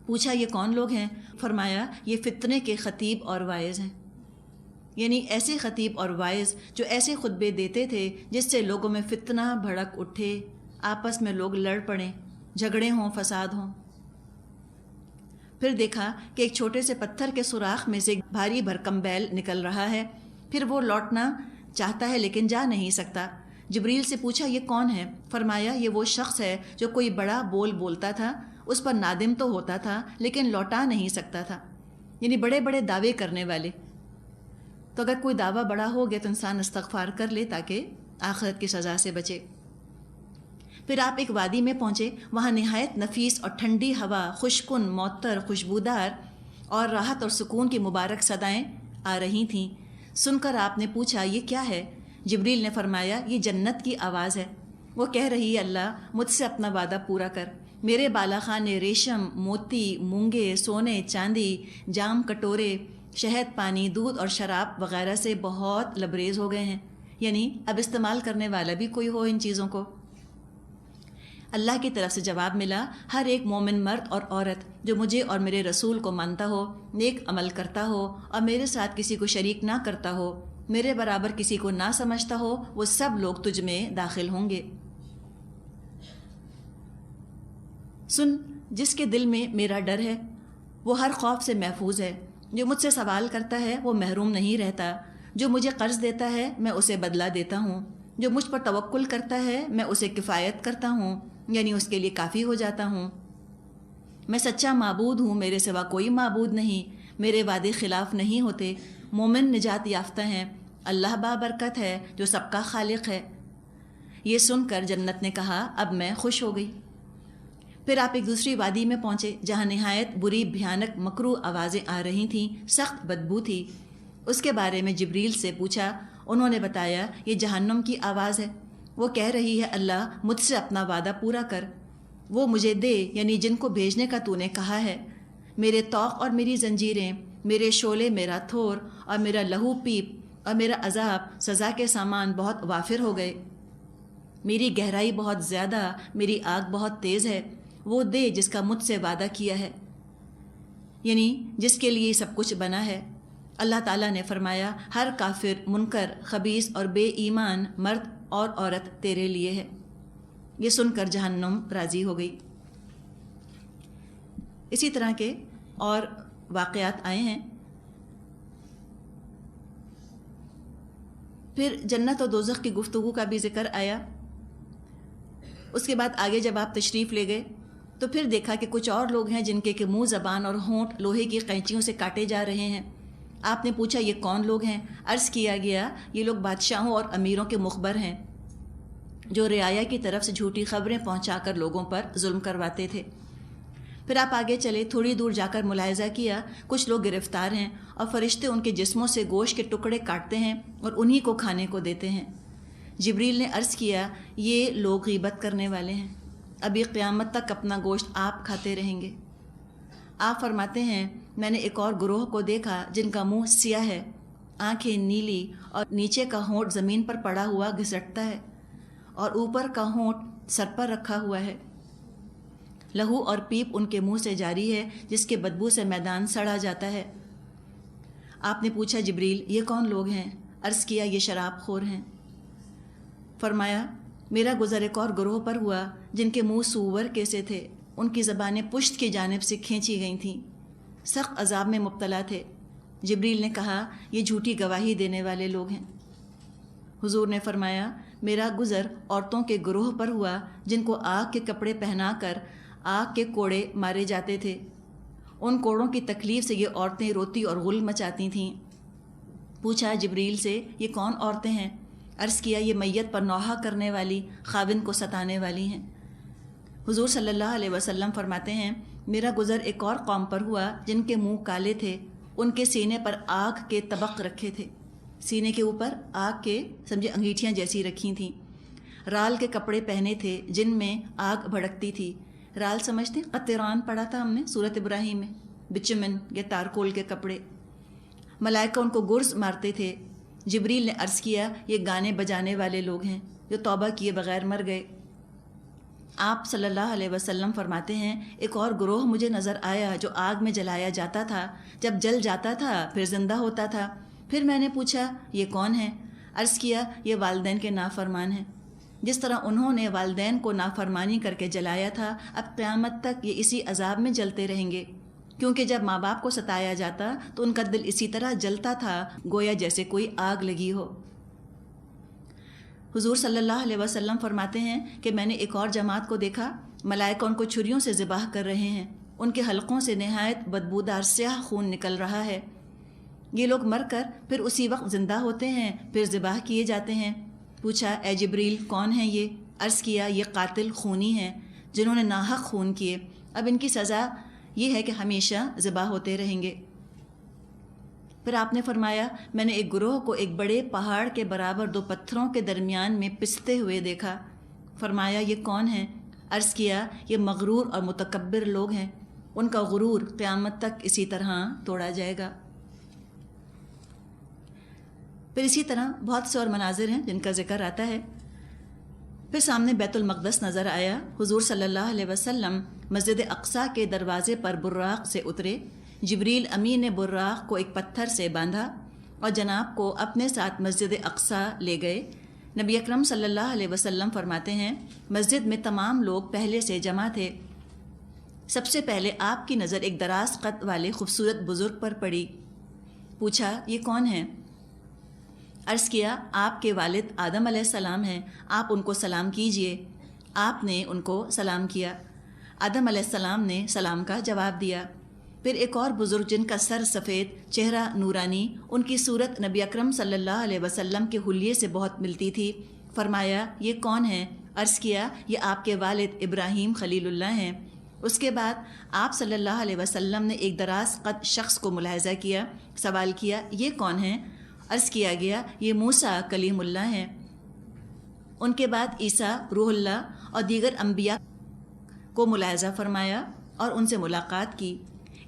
پوچھا یہ کون لوگ ہیں؟ فرمایا یہ فتنے کے خطیب اور واعظ ہیں، یعنی ایسے خطیب اور واعظ جو ایسے خطبے دیتے تھے جس سے لوگوں میں فتنہ بھڑک اٹھے، آپس میں لوگ لڑ پڑیں، جھگڑے ہوں، فساد ہوں۔ پھر دیکھا کہ ایک چھوٹے سے پتھر کے سوراخ میں سے بھاری بھرکم بیل نکل رہا ہے، پھر وہ لوٹنا چاہتا ہے لیکن جا نہیں سکتا۔ جبریل سے پوچھا یہ کون ہے؟ فرمایا یہ وہ شخص ہے جو کوئی بڑا بول بولتا تھا، اس پر نادم تو ہوتا تھا لیکن لوٹا نہیں سکتا تھا، یعنی بڑے بڑے دعوے کرنے والے۔ تو اگر کوئی دعویٰ بڑا ہو گیا تو انسان استغفار کر لے تاکہ آخرت کی سزا سے بچے۔ پھر آپ ایک وادی میں پہنچے، وہاں نہایت نفیس اور ٹھنڈی ہوا، خوشکن، معطر، خوشبودار اور راحت اور سکون کی مبارک صدائیں آ رہی تھیں۔ سن کر آپ نے پوچھا یہ کیا ہے؟ جبریل نے فرمایا یہ جنت کی آواز ہے، وہ کہہ رہی ہے اللہ مجھ سے اپنا وعدہ پورا کر، میرے بالا خانے ریشم، موتی، مونگے، سونے، چاندی، جام، کٹورے، شہد، پانی، دودھ اور شراب وغیرہ سے بہت لبریز ہو گئے ہیں، یعنی اب استعمال کرنے والا بھی کوئی ہو ان چیزوں کو۔ اللہ کی طرف سے جواب ملا ہر ایک مومن مرد اور عورت جو مجھے اور میرے رسول کو مانتا ہو، نیک عمل کرتا ہو اور میرے ساتھ کسی کو شریک نہ کرتا ہو، میرے برابر کسی کو نہ سمجھتا ہو، وہ سب لوگ تجھ میں داخل ہوں گے۔ سن، جس کے دل میں میرا ڈر ہے وہ ہر خوف سے محفوظ ہے، جو مجھ سے سوال کرتا ہے وہ محروم نہیں رہتا، جو مجھے قرض دیتا ہے میں اسے بدلہ دیتا ہوں، جو مجھ پر توکل کرتا ہے میں اسے کفایت کرتا ہوں، یعنی اس کے لیے کافی ہو جاتا ہوں۔ میں سچا معبود ہوں، میرے سوا کوئی معبود نہیں، میرے وعدے خلاف نہیں ہوتے، مومن نجات یافتہ ہیں، اللہ بابرکت ہے جو سب کا خالق ہے۔ یہ سن کر جنت نے کہا اب میں خوش ہو گئی۔ پھر آپ ایک دوسری وادی میں پہنچے جہاں نہایت بری بھیانک مکروہ آوازیں آ رہی تھیں، سخت بدبو تھی۔ اس کے بارے میں جبریل سے پوچھا، انہوں نے بتایا یہ جہنم کی آواز ہے، وہ کہہ رہی ہے اللہ مجھ سے اپنا وعدہ پورا کر، وہ مجھے دے، یعنی جن کو بھیجنے کا تو نے کہا ہے۔ میرے طوق اور میری زنجیریں، میرے شعلے، میرا تھور اور میرا لہو پیپ اور میرا عذاب، سزا کے سامان بہت وافر ہو گئے۔ میری گہرائی بہت زیادہ، میری آگ بہت تیز ہے، وہ دے جس کا مجھ سے وعدہ کیا ہے، یعنی جس کے لیے سب کچھ بنا ہے۔ اللہ تعالیٰ نے فرمایا ہر کافر، منکر، خبیث اور بے ایمان مرد اور عورت تیرے لیے ہے۔ یہ سن کر جہنم راضی ہو گئی۔ اسی طرح کے اور واقعات آئے ہیں۔ پھر جنت اور دوزخ کی گفتگو کا بھی ذکر آیا۔ اس کے بعد آگے جب آپ تشریف لے گئے تو پھر دیکھا کہ کچھ اور لوگ ہیں جن کے منہ، زبان اور ہونٹ لوہے کی قینچیوں سے کاٹے جا رہے ہیں۔ آپ نے پوچھا یہ کون لوگ ہیں؟ عرض کیا گیا یہ لوگ بادشاہوں اور امیروں کے مخبر ہیں جو رعایا کی طرف سے جھوٹی خبریں پہنچا کر لوگوں پر ظلم کرواتے تھے۔ پھر آپ آگے چلے، تھوڑی دور جا کر ملاحظہ کیا کچھ لوگ گرفتار ہیں اور فرشتے ان کے جسموں سے گوشت کے ٹکڑے کاٹتے ہیں اور انہی کو کھانے کو دیتے ہیں۔ جبریل نے عرض کیا یہ لوگ غیبت کرنے والے ہیں، ابھی قیامت تک اپنا گوشت آپ کھاتے رہیں گے۔ آپ فرماتے ہیں میں نے ایک اور گروہ کو دیکھا جن کا منہ سیاہ ہے، آنکھیں نیلی اور نیچے کا ہونٹ زمین پر پڑا ہوا گھسٹتا ہے اور اوپر کا ہونٹ سر پر رکھا ہوا ہے۔ لہو اور پیپ ان کے منہ سے جاری ہے جس کے بدبو سے میدان سڑا جاتا ہے۔ آپ نے پوچھا جبریل یہ کون لوگ ہیں؟ عرض کیا یہ شراب خور ہیں۔ فرمایا میرا گزر ایک اور گروہ پر ہوا جن کے منہ سور کے سے تھے، ان کی زبانیں پشت کی جانب سے کھینچی گئی تھیں، سخت عذاب میں مبتلا تھے۔ جبریل نے کہا یہ جھوٹی گواہی دینے والے لوگ ہیں۔ حضور نے فرمایا میرا گزر عورتوں کے گروہ پر ہوا جن کو آگ کے کپڑے پہنا کر آگ کے کوڑے مارے جاتے تھے، ان کوڑوں کی تکلیف سے یہ عورتیں روتی اور غل مچاتی تھیں۔ پوچھا جبریل سے یہ کون عورتیں ہیں؟ عرض کیا یہ میت پر نوحہ کرنے والی، خاوند کو ستانے والی ہیں۔ حضور صلی اللہ علیہ وسلم فرماتے ہیں میرا گزر ایک اور قوم پر ہوا جن کے منہ کالے تھے، ان کے سینے پر آگ کے طبق رکھے تھے، سینے کے اوپر آگ کے سمجھے انگیٹھیاں جیسی رکھی تھیں، رال کے کپڑے پہنے تھے جن میں آگ بھڑکتی تھی۔ رال سمجھتے قطران پڑھا تھا ہم نے سورۃ ابراہیم میں، بچمن یا تارکول کے کپڑے۔ ملائکہ ان کو گرز مارتے تھے۔ جبریل نے عرض کیا یہ گانے بجانے والے لوگ ہیں جو توبہ کیے بغیر مر گئے۔ آپ صلی اللہ علیہ وسلم فرماتے ہیں ایک اور گروہ مجھے نظر آیا جو آگ میں جلایا جاتا تھا، جب جل جاتا تھا پھر زندہ ہوتا تھا۔ پھر میں نے پوچھا یہ کون ہیں؟ عرض کیا یہ والدین کے نافرمان ہیں۔ جس طرح انہوں نے والدین کو نافرمانی کر کے جلایا تھا، اب قیامت تک یہ اسی عذاب میں جلتے رہیں گے، کیونکہ جب ماں باپ کو ستایا جاتا تو ان کا دل اسی طرح جلتا تھا گویا جیسے کوئی آگ لگی ہو۔ حضور صلی اللہ علیہ وسلم فرماتے ہیں کہ میں نے ایک اور جماعت کو دیکھا، ملائکہ ان کو چھریوں سے ذبح کر رہے ہیں، ان کے حلقوں سے نہایت بدبودار سیاہ خون نکل رہا ہے۔ یہ لوگ مر کر پھر اسی وقت زندہ ہوتے ہیں، پھر ذبح کیے جاتے ہیں۔ پوچھا اے جبریل کون ہیں یہ؟ عرض کیا یہ قاتل خونی ہیں جنہوں نے ناحق خون کیے، اب ان کی سزا یہ ہے کہ ہمیشہ ذبح ہوتے رہیں گے۔ پھر آپ نے فرمایا میں نے ایک گروہ کو ایک بڑے پہاڑ کے برابر دو پتھروں کے درمیان میں پستے ہوئے دیکھا۔ فرمایا یہ کون ہیں؟ عرض کیا یہ مغرور اور متکبر لوگ ہیں، ان کا غرور قیامت تک اسی طرح توڑا جائے گا۔ پھر اسی طرح بہت سے اور مناظر ہیں جن کا ذکر آتا ہے۔ پھر سامنے بیت المقدس نظر آیا۔ حضور صلی اللہ علیہ وسلم مسجد اقصیٰ کے دروازے پر براق سے اترے۔ جبریل امین نے براق کو ایک پتھر سے باندھا اور جناب کو اپنے ساتھ مسجد اقصیٰ لے گئے۔ نبی اکرم صلی اللہ علیہ وسلم فرماتے ہیں مسجد میں تمام لوگ پہلے سے جمع تھے۔ سب سے پہلے آپ کی نظر ایک دراز قد والے خوبصورت بزرگ پر پڑی۔ پوچھا یہ کون ہیں؟ عرض کیا آپ کے والد آدم علیہ السلام ہیں، آپ ان کو سلام کیجئے۔ آپ نے ان کو سلام کیا۔ آدم علیہ السلام نے سلام کا جواب دیا۔ پھر ایک اور بزرگ جن کا سر سفید، چہرہ نورانی، ان کی صورت نبی اکرم صلی اللہ علیہ وسلم کے حلیے سے بہت ملتی تھی۔ فرمایا یہ کون ہیں؟ عرض کیا یہ آپ کے والد ابراہیم خلیل اللہ ہیں۔ اس کے بعد آپ صلی اللہ علیہ وسلم نے ایک دراز قد شخص کو ملاحظہ کیا، سوال کیا یہ کون ہیں؟ عرض کیا گیا یہ موسیٰ کلیم اللہ ہیں۔ ان کے بعد عیسیٰ روح اللہ اور دیگر انبیاء کو ملاحظہ فرمایا اور ان سے ملاقات کی۔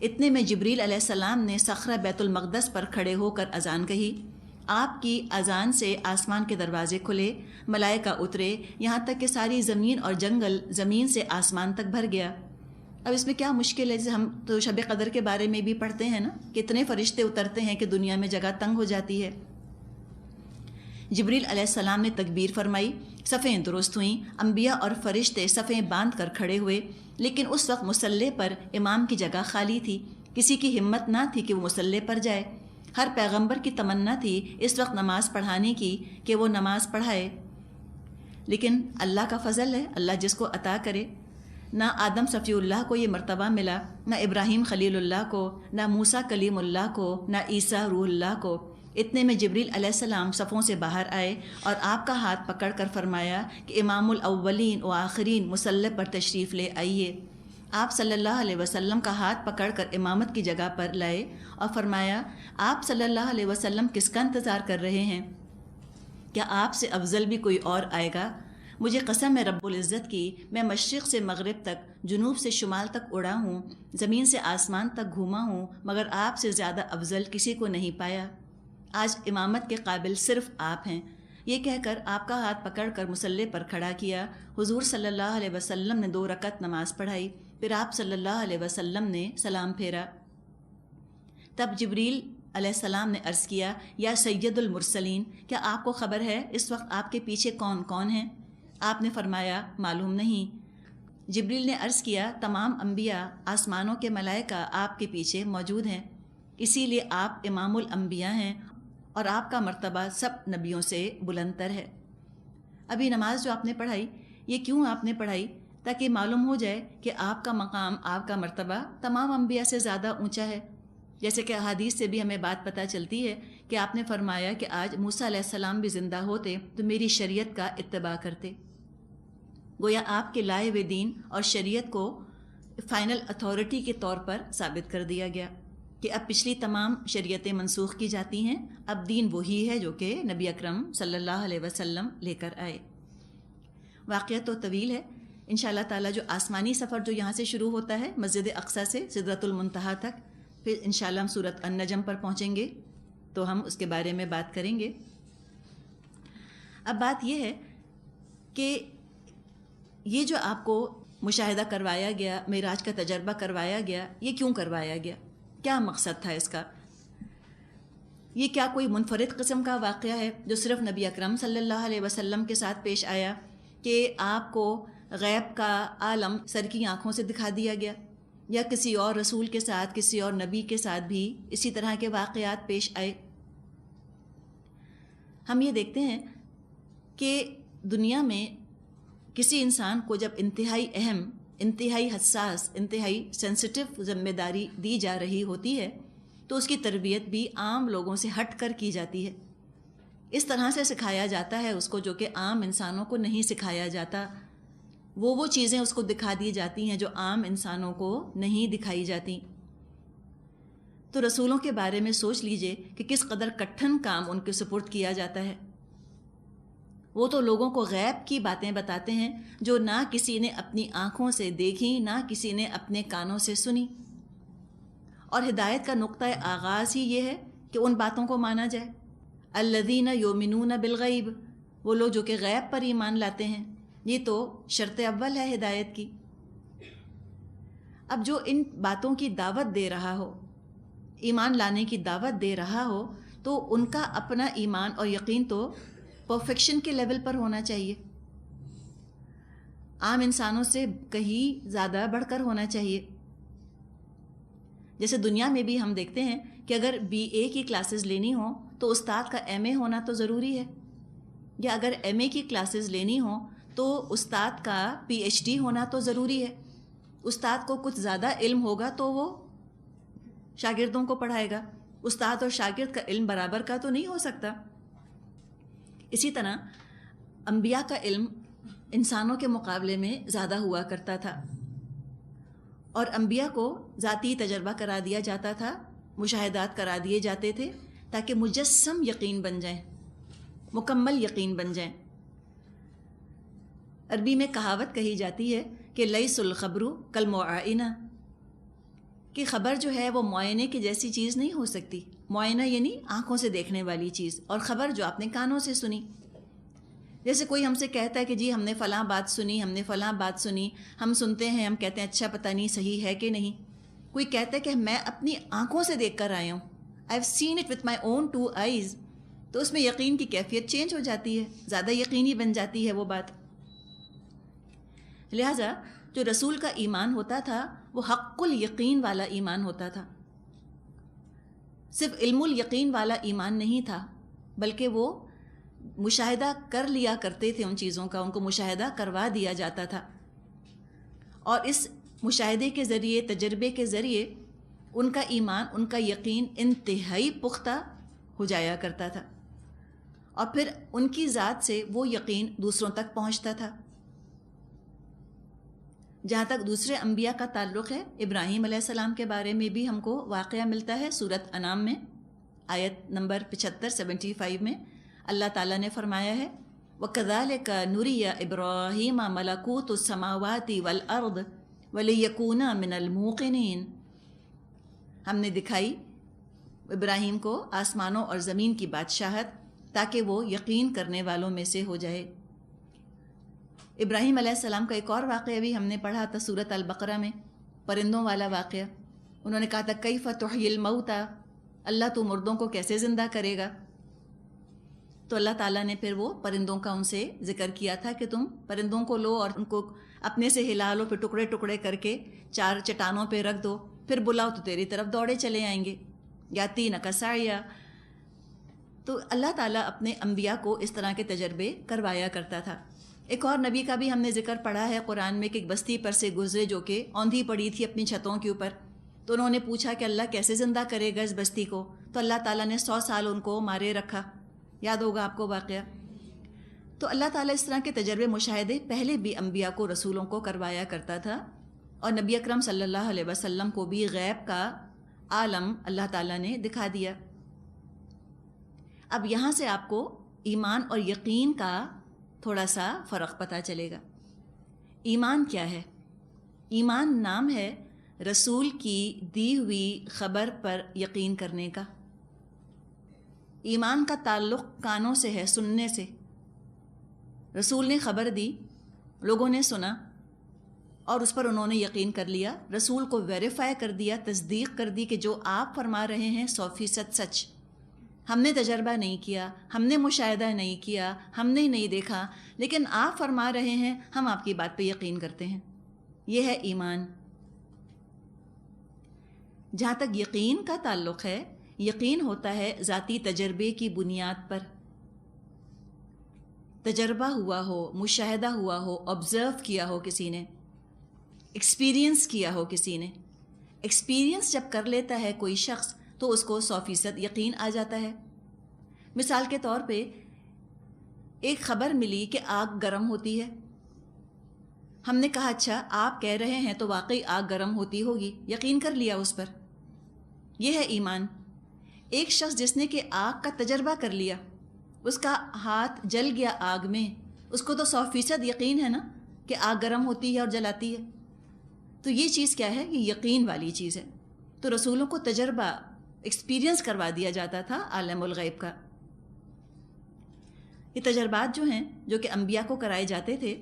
اتنے میں جبریل علیہ السلام نے صخرہ بیت المقدس پر کھڑے ہو کر اذان کہی۔ آپ کی اذان سے آسمان کے دروازے کھلے، ملائکہ اترے، یہاں تک کہ ساری زمین اور جنگل زمین سے آسمان تک بھر گیا۔ اب اس میں کیا مشکل ہے؟ جیسے ہم تو شب قدر کے بارے میں بھی پڑھتے ہیں نا، کتنے فرشتے اترتے ہیں کہ دنیا میں جگہ تنگ ہو جاتی ہے۔ جبریل علیہ السلام نے تکبیر فرمائی، صفیں درست ہوئیں، انبیاء اور فرشتے صفیں باندھ کر کھڑے ہوئے، لیکن اس وقت مصلی پر امام کی جگہ خالی تھی، کسی کی ہمت نہ تھی کہ وہ مصلی پر جائے۔ ہر پیغمبر کی تمنا تھی اس وقت نماز پڑھانے کی کہ وہ نماز پڑھائے، لیکن اللہ کا فضل ہے، اللہ جس کو عطا کرے۔ نہ آدم صفی اللہ کو یہ مرتبہ ملا، نہ ابراہیم خلیل اللہ کو، نہ موسیٰ کلیم اللہ کو، نہ عیسیٰ روح اللہ کو۔ اتنے میں جبریل علیہ السلام صفوں سے باہر آئے اور آپ کا ہاتھ پکڑ کر فرمایا کہ امام الاولین و آخرین مصلی پر تشریف لے آئیے۔ آپ صلی اللہ علیہ وسلم کا ہاتھ پکڑ کر امامت کی جگہ پر لائے اور فرمایا آپ صلی اللہ علیہ وسلم کس کا انتظار کر رہے ہیں؟ کیا آپ سے افضل بھی کوئی اور آئے گا؟ مجھے قسم ہے رب العزت کی، میں مشرق سے مغرب تک، جنوب سے شمال تک اڑا ہوں، زمین سے آسمان تک گھوما ہوں، مگر آپ سے زیادہ افضل کسی کو نہیں پایا۔ آج امامت کے قابل صرف آپ ہیں۔ یہ کہہ کر آپ کا ہاتھ پکڑ کر مصلی پر کھڑا کیا۔ حضور صلی اللہ علیہ وسلم نے 2 رکعت نماز پڑھائی، پھر آپ صلی اللہ علیہ وسلم نے سلام پھیرا۔ تب جبریل علیہ السلام نے عرض کیا، یا سید المرسلین، کیا آپ کو خبر ہے اس وقت آپ کے پیچھے کون کون ہیں؟ آپ نے فرمایا معلوم نہیں۔ جبریل نے عرض کیا، تمام انبیاء، آسمانوں کے ملائکہ آپ کے پیچھے موجود ہیں، اسی لیے آپ امام الانبیاء ہیں اور آپ کا مرتبہ سب نبیوں سے بلند تر ہے۔ ابھی نماز جو آپ نے پڑھائی، یہ کیوں آپ نے پڑھائی؟ تاکہ معلوم ہو جائے کہ آپ کا مقام، آپ کا مرتبہ تمام انبیاء سے زیادہ اونچا ہے۔ جیسے کہ احادیث سے بھی ہمیں بات پتہ چلتی ہے کہ آپ نے فرمایا کہ آج موسیٰ علیہ السلام بھی زندہ ہوتے تو میری شریعت کا اتباع کرتے۔ گویا آپ کے لائے ہوئے دین اور شریعت کو فائنل اتھارٹی کے طور پر ثابت کر دیا گیا کہ اب پچھلی تمام شریعتیں منسوخ کی جاتی ہیں، اب دین وہی ہے جو کہ نبی اکرم صلی اللہ علیہ وسلم لے کر آئے۔ واقعہ تو طویل ہے، انشاءاللہ تعالیٰ جو آسمانی سفر جو یہاں سے شروع ہوتا ہے مسجد اقصیٰ سے سدرۃ المنتہا تک، پھر انشاءاللہ ہم سورۃ النجم پر پہنچیں گے تو ہم اس کے بارے میں بات کریں گے۔ اب بات یہ ہے کہ یہ جو آپ کو مشاہدہ کروایا گیا، معراج کا تجربہ کروایا گیا، یہ کیوں کروایا گیا؟ کیا مقصد تھا اس کا؟ یہ کیا کوئی منفرد قسم کا واقعہ ہے جو صرف نبی اکرم صلی اللہ علیہ وسلم کے ساتھ پیش آیا کہ آپ کو غیب کا عالم سر کی آنکھوں سے دکھا دیا گیا، یا کسی اور رسول کے ساتھ، کسی اور نبی کے ساتھ بھی اسی طرح کے واقعات پیش آئے؟ ہم یہ دیکھتے ہیں کہ دنیا میں کسی انسان کو جب انتہائی اہم، انتہائی حساس، انتہائی سینسٹیو ذمہ داری دی جا رہی ہوتی ہے تو اس کی تربیت بھی عام لوگوں سے ہٹ کر کی جاتی ہے۔ اس طرح سے سکھایا جاتا ہے اس کو جو کہ عام انسانوں کو نہیں سکھایا جاتا۔ وہ چیزیں اس کو دکھا دی جاتی ہیں جو عام انسانوں کو نہیں دکھائی جاتی۔ تو رسولوں کے بارے میں سوچ لیجئے کہ کس قدر کٹھن کام ان کے سپرد کیا جاتا ہے۔ وہ تو لوگوں کو غیب کی باتیں بتاتے ہیں جو نہ کسی نے اپنی آنکھوں سے دیکھی، نہ کسی نے اپنے کانوں سے سنی، اور ہدایت کا نقطہ آغاز ہی یہ ہے کہ ان باتوں کو مانا جائے۔ الذین یؤمنون بالغیب، وہ لوگ جو کہ غیب پر ایمان لاتے ہیں، یہ تو شرط اول ہے ہدایت کی۔ اب جو ان باتوں کی دعوت دے رہا ہو، ایمان لانے کی دعوت دے رہا ہو، تو ان کا اپنا ایمان اور یقین تو پرفیکشن کے لیول پر ہونا چاہیے، عام انسانوں سے کہیں زیادہ بڑھ کر ہونا چاہیے۔ جیسے دنیا میں بھی ہم دیکھتے ہیں کہ اگر BA کی کلاسز لینی ہوں تو استاد کا MA ہونا تو ضروری ہے، یا اگر MA کی کلاسز لینی ہوں تو استاد کا PhD ہونا تو ضروری ہے۔ استاد کو کچھ زیادہ علم ہوگا تو وہ شاگردوں کو پڑھائے گا، استاد اور شاگرد کا علم برابر کا تو نہیں ہو سکتا۔ اسی طرح انبیاء کا علم انسانوں کے مقابلے میں زیادہ ہوا کرتا تھا، اور انبیاء کو ذاتی تجربہ کرا دیا جاتا تھا، مشاہدات کرا دیے جاتے تھے تاکہ مجسم یقین بن جائیں، مکمل یقین بن جائیں۔ عربی میں کہاوت کہی جاتی ہے کہ لیس الخبر کالمعائنہ، کہ خبر جو ہے وہ معائنے کی جیسی چیز نہیں ہو سکتی۔ معائنہ یعنی آنکھوں سے دیکھنے والی چیز، اور خبر جو آپ نے کانوں سے سنی۔ جیسے کوئی ہم سے کہتا ہے کہ جی ہم نے فلاں بات سنی، ہم نے فلاں بات سنی، ہم سنتے ہیں، ہم کہتے ہیں اچھا پتہ نہیں صحیح ہے کہ نہیں۔ کوئی کہتا ہے کہ میں اپنی آنکھوں سے دیکھ کر آیا ہوں، I have seen it with my own 2 eyes, تو اس میں یقین کی کیفیت چینج ہو جاتی ہے، زیادہ یقینی بن جاتی ہے وہ بات۔ لہٰذا جو رسول کا ایمان ہوتا تھا وہ حق الیقین والا ایمان ہوتا تھا، صرف علم الیقین والا ایمان نہیں تھا، بلکہ وہ مشاہدہ کر لیا کرتے تھے ان چیزوں کا، ان کو مشاہدہ کروا دیا جاتا تھا، اور اس مشاہدے کے ذریعے، تجربے کے ذریعے ان کا ایمان، ان کا یقین انتہائی پختہ ہو جایا کرتا تھا، اور پھر ان کی ذات سے وہ یقین دوسروں تک پہنچتا تھا۔ جہاں تک دوسرے انبیاء کا تعلق ہے، ابراہیم علیہ السلام کے بارے میں بھی ہم کو واقعہ ملتا ہے سورۃ انعام میں، آیت نمبر 75 میں اللہ تعالیٰ نے فرمایا ہے وَكَذَلِكَ نُرِيَ إِبْرَاهِيمَ مَلَكُوتُ السَّمَاوَاتِ وَالْأَرْضِ وَلِيَكُونَ مِنَ الْمُوقِنِينَ، ہم نے دکھائی ابراہیم کو آسمانوں اور زمین کی بادشاہت تاکہ وہ یقین کرنے والوں میں سے ہو جائے۔ ابراہیم علیہ السلام کا ایک اور واقعہ بھی ہم نے پڑھا تھا سورۃ البقرہ میں، پرندوں والا واقعہ۔ انہوں نے کہا تھا کیف تحیی الموتیٰ، اللہ تو مردوں کو کیسے زندہ کرے گا؟ تو اللہ تعالیٰ نے پھر وہ پرندوں کا ان سے ذکر کیا تھا کہ تم پرندوں کو لو اور ان کو اپنے سے ہلا لو، پھر ٹکڑے ٹکڑے کر کے 4 چٹانوں پہ رکھ دو، پھر بلاؤ تو تیری طرف دوڑے چلے آئیں گے، یاتینک سعیا۔ تو اللہ تعالیٰ اپنے انبیاء کو اس طرح کے تجربے کروایا کرتا تھا۔ ایک اور نبی کا بھی ہم نے ذکر پڑھا ہے قرآن میں کہ ایک بستی پر سے گزرے جو کہ اوندھی پڑی تھی اپنی چھتوں کے اوپر، تو انہوں نے پوچھا کہ اللہ کیسے زندہ کرے گا اس بستی کو؟ تو اللہ تعالیٰ نے 100 سال ان کو مارے رکھا، یاد ہوگا آپ کو واقعہ۔ تو اللہ تعالیٰ اس طرح کے تجربے مشاہدے پہلے بھی انبیاء کو، رسولوں کو کروایا کرتا تھا، اور نبی اکرم صلی اللہ علیہ وسلم کو بھی غیب کا عالم اللہ تعالیٰ نے دکھا دیا۔ اب یہاں سے آپ کو ایمان اور یقین کا تھوڑا سا فرق پتہ چلے گا۔ ایمان کیا ہے؟ ایمان نام ہے رسول کی دی ہوئی خبر پر یقین کرنے کا۔ ایمان کا تعلق کانوں سے ہے، سننے سے۔ رسول نے خبر دی، لوگوں نے سنا اور اس پر انہوں نے یقین کر لیا، رسول کو ویریفائی کر دیا، تصدیق کر دی کہ جو آپ فرما رہے ہیں 100% سچ۔ ہم نے تجربہ نہیں کیا، ہم نے مشاہدہ نہیں کیا، ہم نے نہیں دیکھا، لیکن آپ فرما رہے ہیں، ہم آپ کی بات پہ یقین کرتے ہیں۔ یہ ہے ایمان۔ جہاں تک یقین کا تعلق ہے، یقین ہوتا ہے ذاتی تجربے کی بنیاد پر، تجربہ ہوا ہو، مشاہدہ ہوا ہو، آبزرو کیا ہو کسی نے، ایکسپیرینس کیا ہو کسی نے۔ ایکسپیرینس جب کر لیتا ہے کوئی شخص تو اس کو 100% یقین آ جاتا ہے۔ مثال کے طور پہ ایک خبر ملی کہ آگ گرم ہوتی ہے، ہم نے کہا اچھا آپ کہہ رہے ہیں تو واقعی آگ گرم ہوتی ہوگی، یقین کر لیا اس پر۔ یہ ہے ایمان۔ ایک شخص جس نے کہ آگ کا تجربہ کر لیا، اس کا ہاتھ جل گیا آگ میں، اس کو تو 100% یقین ہے نا کہ آگ گرم ہوتی ہے اور جلاتی ہے۔ تو یہ چیز کیا ہے؟ یہ یقین والی چیز ہے۔ تو رسولوں کو تجربہ، ایکسپیرینس کروا دیا جاتا تھا عالم الغیب کا۔ یہ تجربات جو ہیں، جو کہ انبیاء کو کرائے جاتے تھے،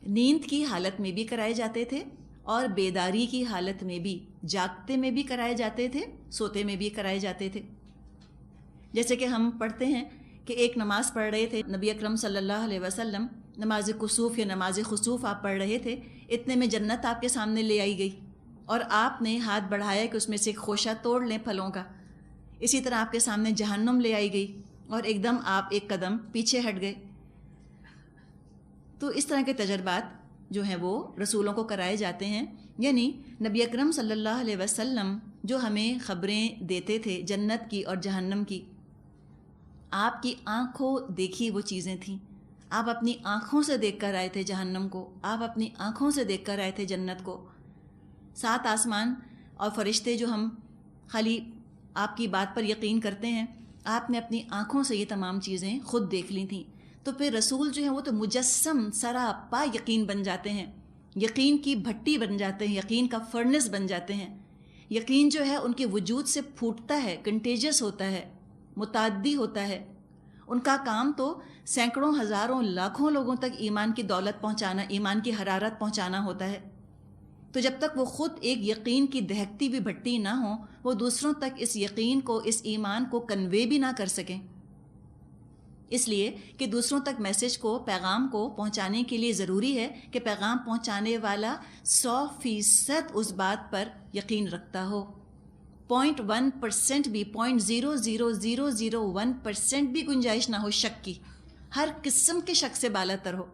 نیند کی حالت میں بھی کرائے جاتے تھے اور بیداری کی حالت میں بھی، جاگتے میں بھی کرائے جاتے تھے، سوتے میں بھی کرائے جاتے تھے۔ جیسے کہ ہم پڑھتے ہیں کہ ایک نماز پڑھ رہے تھے نبی اکرم صلی اللہ علیہ وسلم، نماز کسوف یا نماز خسوف آپ پڑھ رہے تھے، اتنے میں جنت آپ کے سامنے لے آئی گئی اور آپ نے ہاتھ بڑھایا کہ اس میں سے ایک خوشہ توڑ لیں پھلوں کا۔ اسی طرح آپ کے سامنے جہنم لے آئی گئی اور ایک دم آپ ایک قدم پیچھے ہٹ گئے۔ تو اس طرح کے تجربات جو ہیں وہ رسولوں کو کرائے جاتے ہیں، یعنی نبی اکرم صلی اللہ علیہ وسلم جو ہمیں خبریں دیتے تھے جنت کی اور جہنم کی، آپ کی آنکھوں دیکھی وہ چیزیں تھیں، آپ اپنی آنکھوں سے دیکھ کر آئے تھے جہنم کو، آپ اپنی آنکھوں سے دیکھ کر آئے تھے جنت کو۔ 7 آسمان اور فرشتے جو ہم خالی آپ کی بات پر یقین کرتے ہیں، آپ نے اپنی آنکھوں سے یہ تمام چیزیں خود دیکھ لی تھیں۔ تو پھر رسول جو ہیں وہ تو مجسم سراپا یقین بن جاتے ہیں، یقین کی بھٹی بن جاتے ہیں، یقین کا فرنس بن جاتے ہیں۔ یقین جو ہے ان کے وجود سے پھوٹتا ہے، کنٹیجس ہوتا ہے، متعدی ہوتا ہے۔ ان کا کام تو سینکڑوں، ہزاروں، لاکھوں لوگوں تک ایمان کی دولت پہنچانا، ایمان کی حرارت پہنچانا ہوتا ہے۔ تو جب تک وہ خود ایک یقین کی دہکتی بھی بھٹی نہ ہوں، وہ دوسروں تک اس یقین کو، اس ایمان کو کنوے بھی نہ کر سکیں۔ اس لیے کہ دوسروں تک میسج کو، پیغام کو پہنچانے کے لیے ضروری ہے کہ پیغام پہنچانے والا 100% اس بات پر یقین رکھتا ہو، 0.1% بھی، 0.00001% بھی گنجائش نہ ہو شک کی، ہر قسم کے شک سے بالا تر ہو،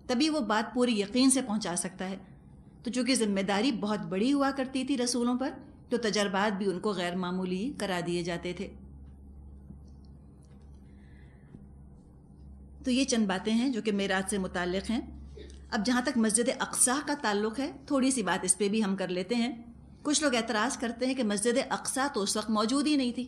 تبھی وہ بات پوری یقین سے پہنچا سکتا ہے۔ تو چونکہ ذمہ داری بہت بڑی ہوا کرتی تھی رسولوں پر، تو تجربات بھی ان کو غیر معمولی کرا دیے جاتے تھے۔ تو یہ چند باتیں ہیں جو کہ معراج سے متعلق ہیں۔ اب جہاں تک مسجد اقصیٰ کا تعلق ہے، تھوڑی سی بات اس پہ بھی ہم کر لیتے ہیں. کچھ لوگ اعتراض کرتے ہیں کہ مسجد اقصیٰ تو اس وقت موجود ہی نہیں تھی،